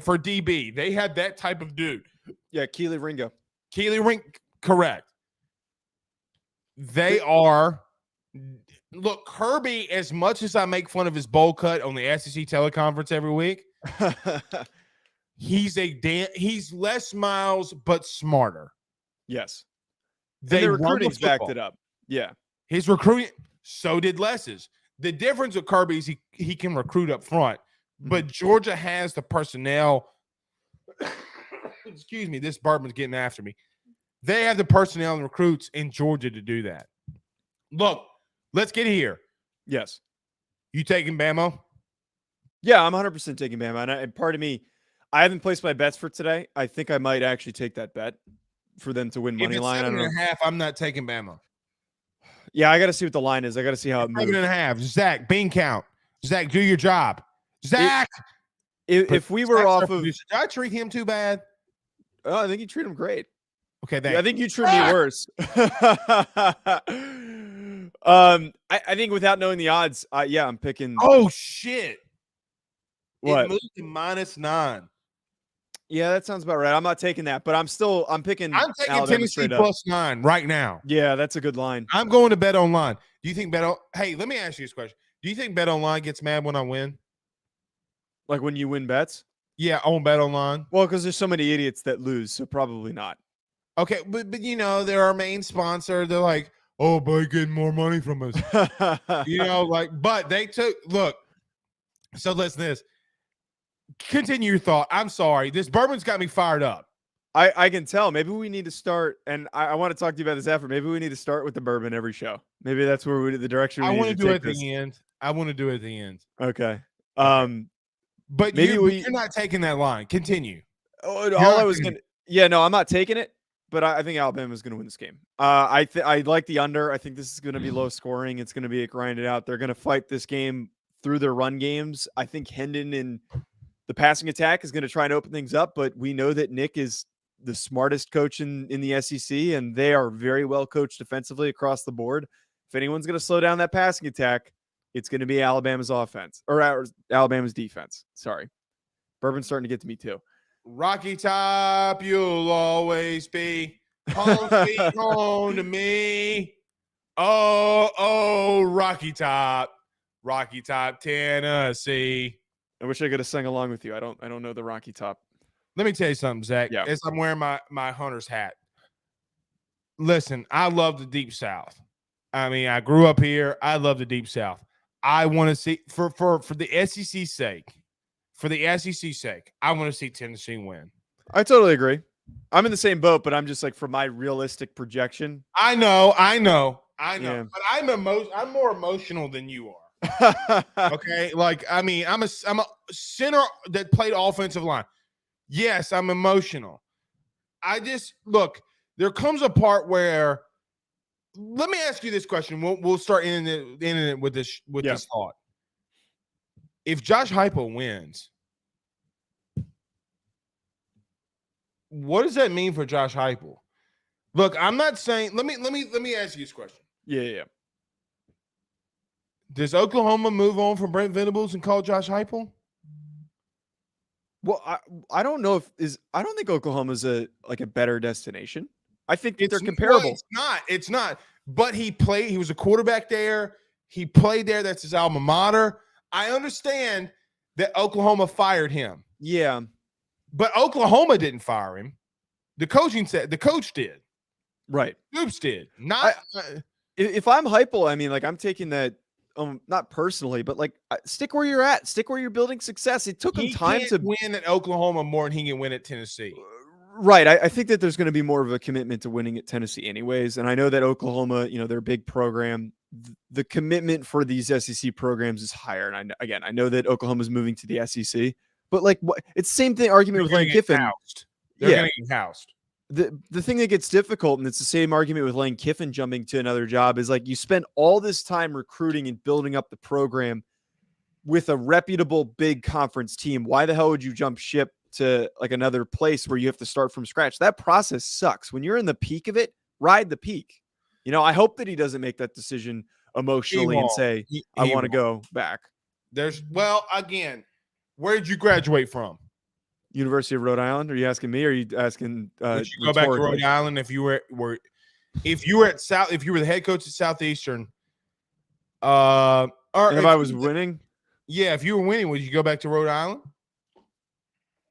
for DB. They had that type of dude. Yeah, Keely Ringo. Correct. They are. Look, Kirby, as much as I make fun of his bowl cut on the SEC teleconference every week, he's less miles but smarter. Yes. They their run the recruiting's backed football. it up. Yeah. His recruiting, so did Les's. The difference with Kirby is he can recruit up front, but Georgia has the personnel. Excuse me, this bourbon's getting after me. They have the personnel and recruits in Georgia to do that. Look, let's get here. Yes. You taking Bamo? Yeah, I'm 100% taking Bama. And part of me, I haven't placed my bets for today. I think I might actually take that bet for them to win If money it's line. I don't know. 7.5, I'm not taking Bama. Yeah, I got to see what the line is. I got to see how it moves. 7.5. Zach, bean count. Zach, do your job. Zach. If we were Zach's off our of, producer. Did I treat him too bad? oh, I think you treat him great. Okay, Yeah, thanks. I think you treat me worse. I think without knowing the odds, yeah, I'm picking. Oh shit! What? It moved to -9. Yeah, that sounds about right. I'm not taking that, but I'm picking. I'm taking Alabama Tennessee straight up. +9 right now. Yeah, that's a good line. I'm going to Bet Online. Do you think Hey, let me ask you this question. Do you think Bet Online gets mad when I win? Like when you win bets? Yeah, on Bet Online. Well, because there's so many idiots that lose, so probably not. Okay, but they're our main sponsor. They're like, oh, boy, getting more money from us. But they look. So listen to this. Continue your thought. I'm sorry. This bourbon's got me fired up. I can tell. Maybe we need to start, and I want to talk to you about this after. Maybe we need to start with the bourbon every show. Maybe that's where the direction we I need want to to do it take at this. the end. I want to do it at the end. Okay. But maybe you're not taking that line. Continue. All I was going to – yeah, no, I'm not taking it, but I think Alabama's going to win this game. I like the under. I think this is going to be low scoring. It's going to be a grinded out. They're going to fight this game through their run games. I think Hendon in the passing attack is going to try and open things up, but we know that Nick is the smartest coach in the SEC, and they are very well coached defensively across the board. If anyone's going to slow down that passing attack, it's going to be Alabama's offense or Alabama's defense. Sorry. Bourbon's starting to get to me too. Rocky Top, you'll always be home sweet home to me. Oh, Rocky Top, Tennessee. I wish I could have sung along with you. I don't know the Rocky Top. Let me tell you something, Zach. Yeah. As I'm wearing my hunter's hat. Listen, I love the Deep South. I mean, I grew up here. I love the Deep South. I want to see for the SEC's sake. For the SEC's sake, I want to see Tennessee win. I totally agree. I'm in the same boat, but I'm just like for my realistic projection. I know. Yeah. But I'm more emotional than you are. Okay, like I'm a center that played offensive line. Yes, I'm emotional. I just look. There comes a part where. Let me ask you this question. We'll start ending it with this thought. If Josh Heupel wins, what does that mean for Josh Heupel? Look, I'm not saying. Let me ask you this question. Yeah. Does Oklahoma move on from Brent Venables and call Josh Heupel? Well, I don't know I don't think Oklahoma's a better destination. I think they're comparable. Well, it's not. But he was a quarterback there. He played there. That's his alma mater. I understand that Oklahoma fired him. Yeah. But Oklahoma didn't fire him. The coach did. Right. Oops did. Not if I'm Heupel, I mean, like I'm taking that not personally, but like stick where you're at. Stick where you're building success. It took him time to win at Oklahoma more than he can win at Tennessee. Right. I think that there's going to be more of a commitment to winning at Tennessee anyways. And I know that Oklahoma, they're a big program. The commitment for these SEC programs is higher. And I know that Oklahoma's moving to the SEC, but like it's the same thing argument with Lane Kiffin. They're going to get housed. The thing that gets difficult, and it's the same argument with Lane Kiffin jumping to another job, is like you spend all this time recruiting and building up the program with a reputable big conference team. Why the hell would you jump ship to like another place where you have to start from scratch? That process sucks. When you're in the peak of it, ride the peak. I hope that he doesn't make that decision emotionally and say, I want to go back. Again, where did you graduate from? University of Rhode Island. Are you asking me? Or are you asking? Would you go back to Rhode Island if you were the head coach at Southeastern? Or if I was winning? Yeah, if you were winning, would you go back to Rhode Island?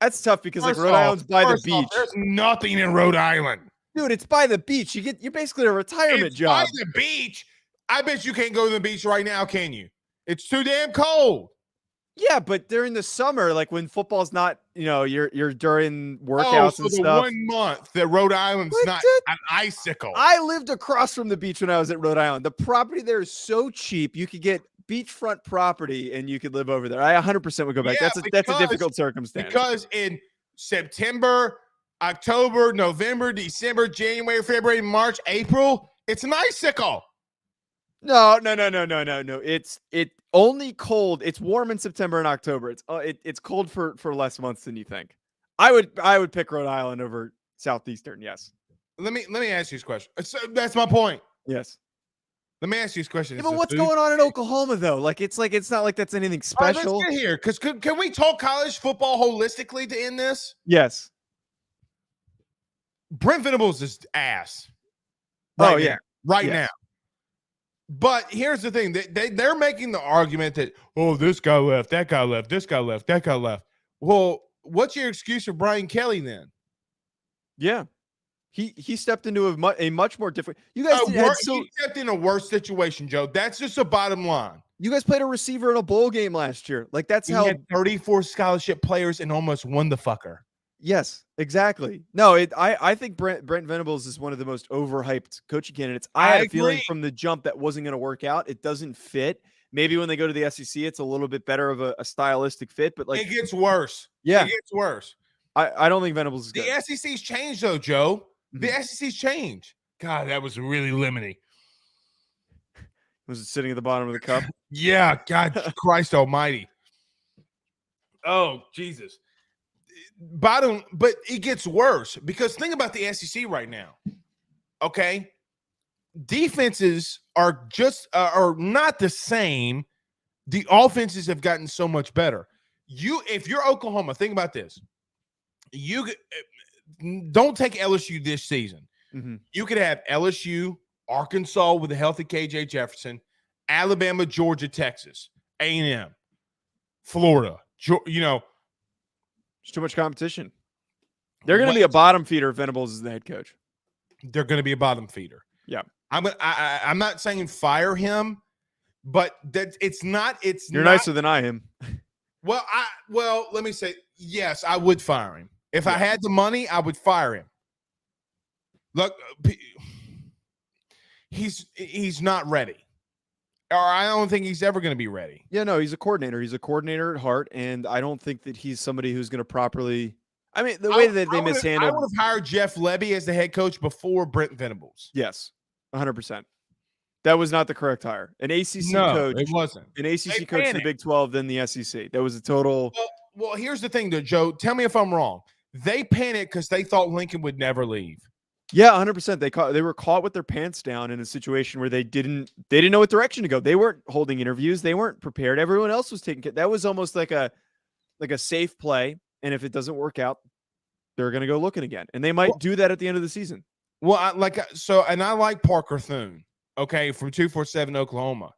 That's tough because Rhode Island's by the beach. There's nothing in Rhode Island. Dude, it's by the beach. You're basically a retirement job. By the beach. I bet you can't go to the beach right now, can you? It's too damn cold. Yeah, but during the summer, like when football's not, you're during workouts and stuff. 1 month that Rhode Island's not an icicle. I lived across from the beach when I was at Rhode Island. The property there is so cheap. You could get beachfront property and you could live over there. I 100% would go back. Yeah, that's a difficult circumstance. Because in September, October, November, December, January, February, March, April, it's an icicle. No. It's only cold. It's warm in September and October. It's cold for less months than you think. I would pick Rhode Island over Southeastern. Yes. Let me ask you this question. So that's my point. Yes. Let me ask you this question. Yeah, but what's going on in Oklahoma though? It's not like that's anything special. Let's get here, because can we talk college football holistically to end this? Yes. Brent Venables is ass. Right now. But here's the thing: they're making the argument that this guy left, that guy left, this guy left, that guy left. Well, what's your excuse for Brian Kelly then? Yeah, he stepped into a much more different. You guys he stepped in a worse situation, Joe. That's just the bottom line. You guys played a receiver in a bowl game last year. Like that's he how had 34 scholarship players and almost won the fucker. Yes, exactly. No, I think Brent Venables is one of the most overhyped coaching candidates. I had a feeling from the jump that wasn't going to work out. It doesn't fit. Maybe when they go to the SEC, it's a little bit better of a stylistic fit, but it gets worse. Yeah, it gets worse. I don't think Venables is good. The SEC's changed though, Joe. The SEC's changed. God, that was really lemony. Was it sitting at the bottom of the cup? Yeah, God, Christ Almighty. Oh, Jesus. But it gets worse because think about the SEC right now. Okay, defenses are are not the same. The offenses have gotten so much better. If you're Oklahoma, think about this. You don't take LSU this season. Mm-hmm. You could have LSU, Arkansas with a healthy KJ Jefferson, Alabama, Georgia, Texas, A&M, Florida. There's too much competition. They're going to be a bottom feeder if Venables is the head coach. They're going to be a bottom feeder. Yeah. I'm not saying fire him, but that it's not. You're nicer than I am. Well, let me say yes. I would fire him if I had the money. I would fire him. Look, he's not ready. Or I don't think he's ever going to be ready. Yeah, no, he's a coordinator. He's a coordinator at heart, and I don't think that he's somebody who's going to properly. I mean, the way that they mishandled. I would have hired Jeff Lebby as the head coach before Brent Venables. Yes, 100%. That was not the correct hire. An ACC coach. It wasn't. An ACC coach in the Big 12, then the SEC. That was a total. Well, here's the thing, though, Joe. Tell me if I'm wrong. They panicked because they thought Lincoln would never leave. Yeah, 100%. They were caught with their pants down in a situation where they didn't know what direction to go. They weren't holding interviews. They weren't prepared. Everyone else was taking care. That was almost like a safe play. And if it doesn't work out, they're going to go looking again. And they might do that at the end of the season. Well, I like Parker Thune, okay, from 247 Oklahoma.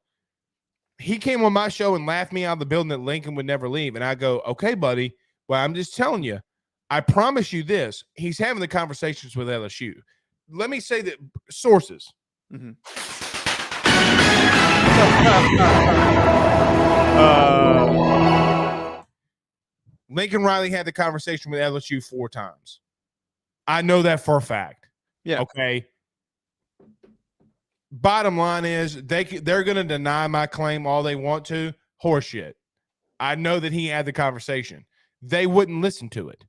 He came on my show and laughed me out of the building that Lincoln would never leave. And I go, okay, buddy. Well, I'm just telling you. I promise you this. He's having the conversations with LSU. Let me say that sources. Mm-hmm. Lincoln Riley had the conversation with LSU 4 times. I know that for a fact. Yeah. Okay. Bottom line is they're going to deny my claim all they want to. Horseshit. I know that he had the conversation. They wouldn't listen to it.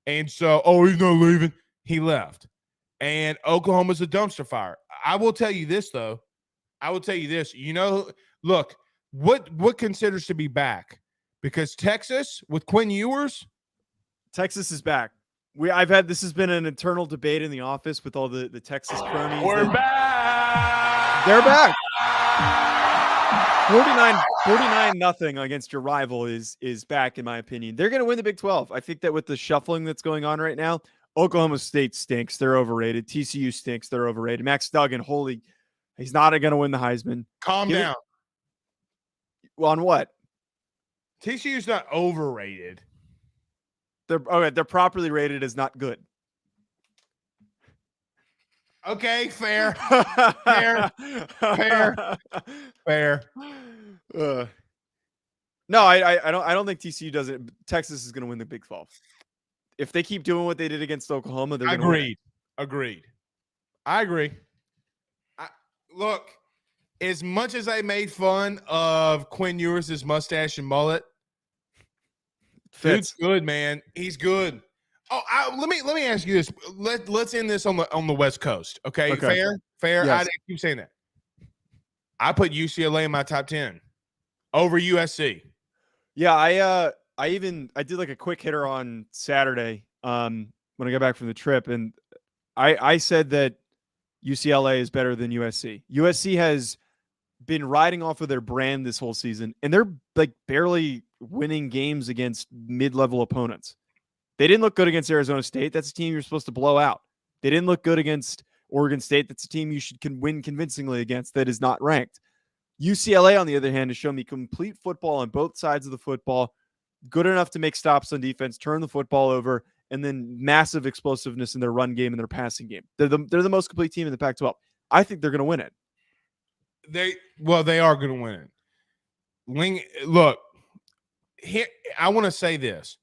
And so, he's not leaving. He left. And Oklahoma's a dumpster fire. I will tell you this, though. Look, what considers to be back? Because Texas with Quinn Ewers. Texas is back. This has been an internal debate in the office with all the Texas cronies. We're back. They're back. 49-0 against your rival is back, in my opinion. They're going to win the Big 12. I think that with the shuffling that's going on right now, Oklahoma State stinks. They're overrated. TCU stinks. They're overrated. Max Duggan, he's not going to win the Heisman. Calm down. On what? TCU's not overrated. They're properly rated as not good. Okay, fair. Fair. No, I don't think TCU does it. Texas is going to win the Big 12. If they keep doing what they did against Oklahoma, they're going to win. Agreed. I agree. Look, as much as I made fun of Quinn Ewers' mustache and mullet, dude's good, man. He's good. Oh, let me ask you this. Let's end this on the West Coast. Okay. Fair. Yes. I keep saying that. I put UCLA in my top 10 over USC. Yeah, I did like a quick hitter on Saturday when I got back from the trip, and I said that UCLA is better than USC. USC has been riding off of their brand this whole season, and they're like barely winning games against mid-level opponents. They didn't look good against Arizona State. That's a team you're supposed to blow out. They didn't look good against Oregon State. That's a team you should win convincingly against that is not ranked. UCLA, on the other hand, has shown me complete football on both sides of the football, good enough to make stops on defense, turn the football over, and then massive explosiveness in their run game and their passing game. They're the most complete team in the Pac-12. I think they're going to win it. They are going to win it. Look, here I want to say this.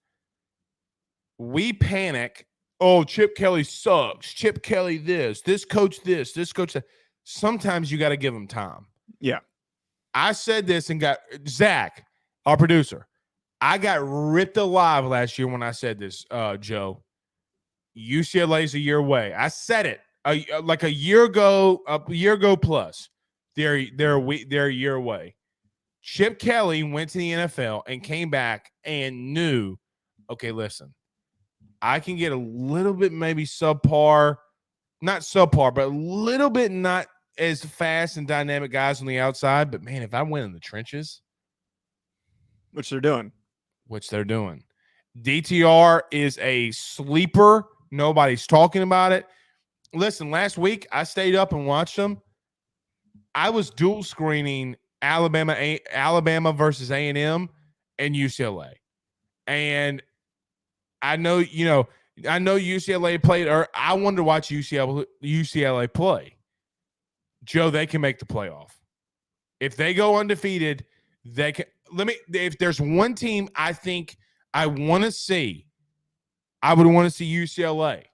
We panic. Oh, Chip Kelly sucks. Chip Kelly this coach that. Sometimes you got to give him time. Yeah. I said this and got Zach, our producer. I got ripped alive last year when I said this, Joe. UCLA's a year away. I said it like a year ago plus. They're a year away. Chip Kelly went to the NFL and came back and knew, okay, listen, I can get a little bit maybe subpar, not subpar, but a little bit not as fast and dynamic guys on the outside. But, man, if I win in the trenches. Which they're doing. DTR is a sleeper. Nobody's talking about it. Listen, last week I stayed up and watched them. I was dual screening Alabama versus A&M and UCLA. And I know UCLA played, or I wanted to watch UCLA play. Joe, they can make the playoff. If they go undefeated, they can. If there's one team I think I want to see, I would want to see UCLA.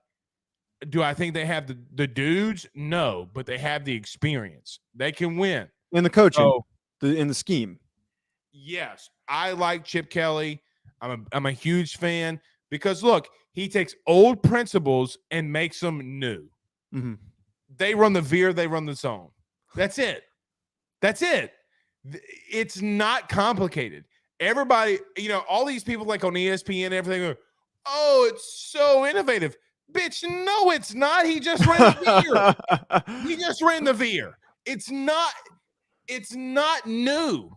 Do I think they have the dudes? No, but they have the experience. They can win. And the coaching, in the scheme. Yes, I like Chip Kelly. I'm a huge fan because, look, he takes old principles and makes them new. Mm-hmm. They run the veer, they run the zone. That's it. It's not complicated. Everybody, all these people like on ESPN and everything are, oh, it's so innovative. Bitch, no, it's not. He just ran the veer. It's not new.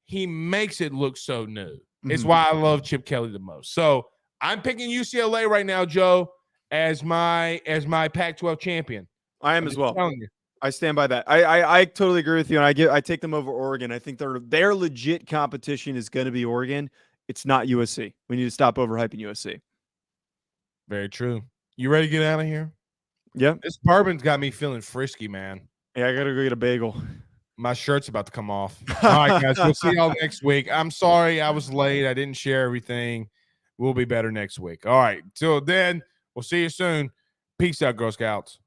He makes it look so new. Mm-hmm. It's why I love Chip Kelly the most. So I'm picking UCLA right now, Joe, as my Pac-12 champion. I am as well. I stand by that. I totally agree with you, and I take them over Oregon. I think their legit competition is going to be Oregon. It's not USC. We need to stop overhyping USC. Very true. You ready to get out of here? Yeah. This bourbon's got me feeling frisky, man. Yeah, I got to go get a bagel. My shirt's about to come off. All right, guys. We'll see y'all next week. I'm sorry I was late. I didn't share everything. We'll be better next week. All right. Till then, we'll see you soon. Peace out, Girl Scouts.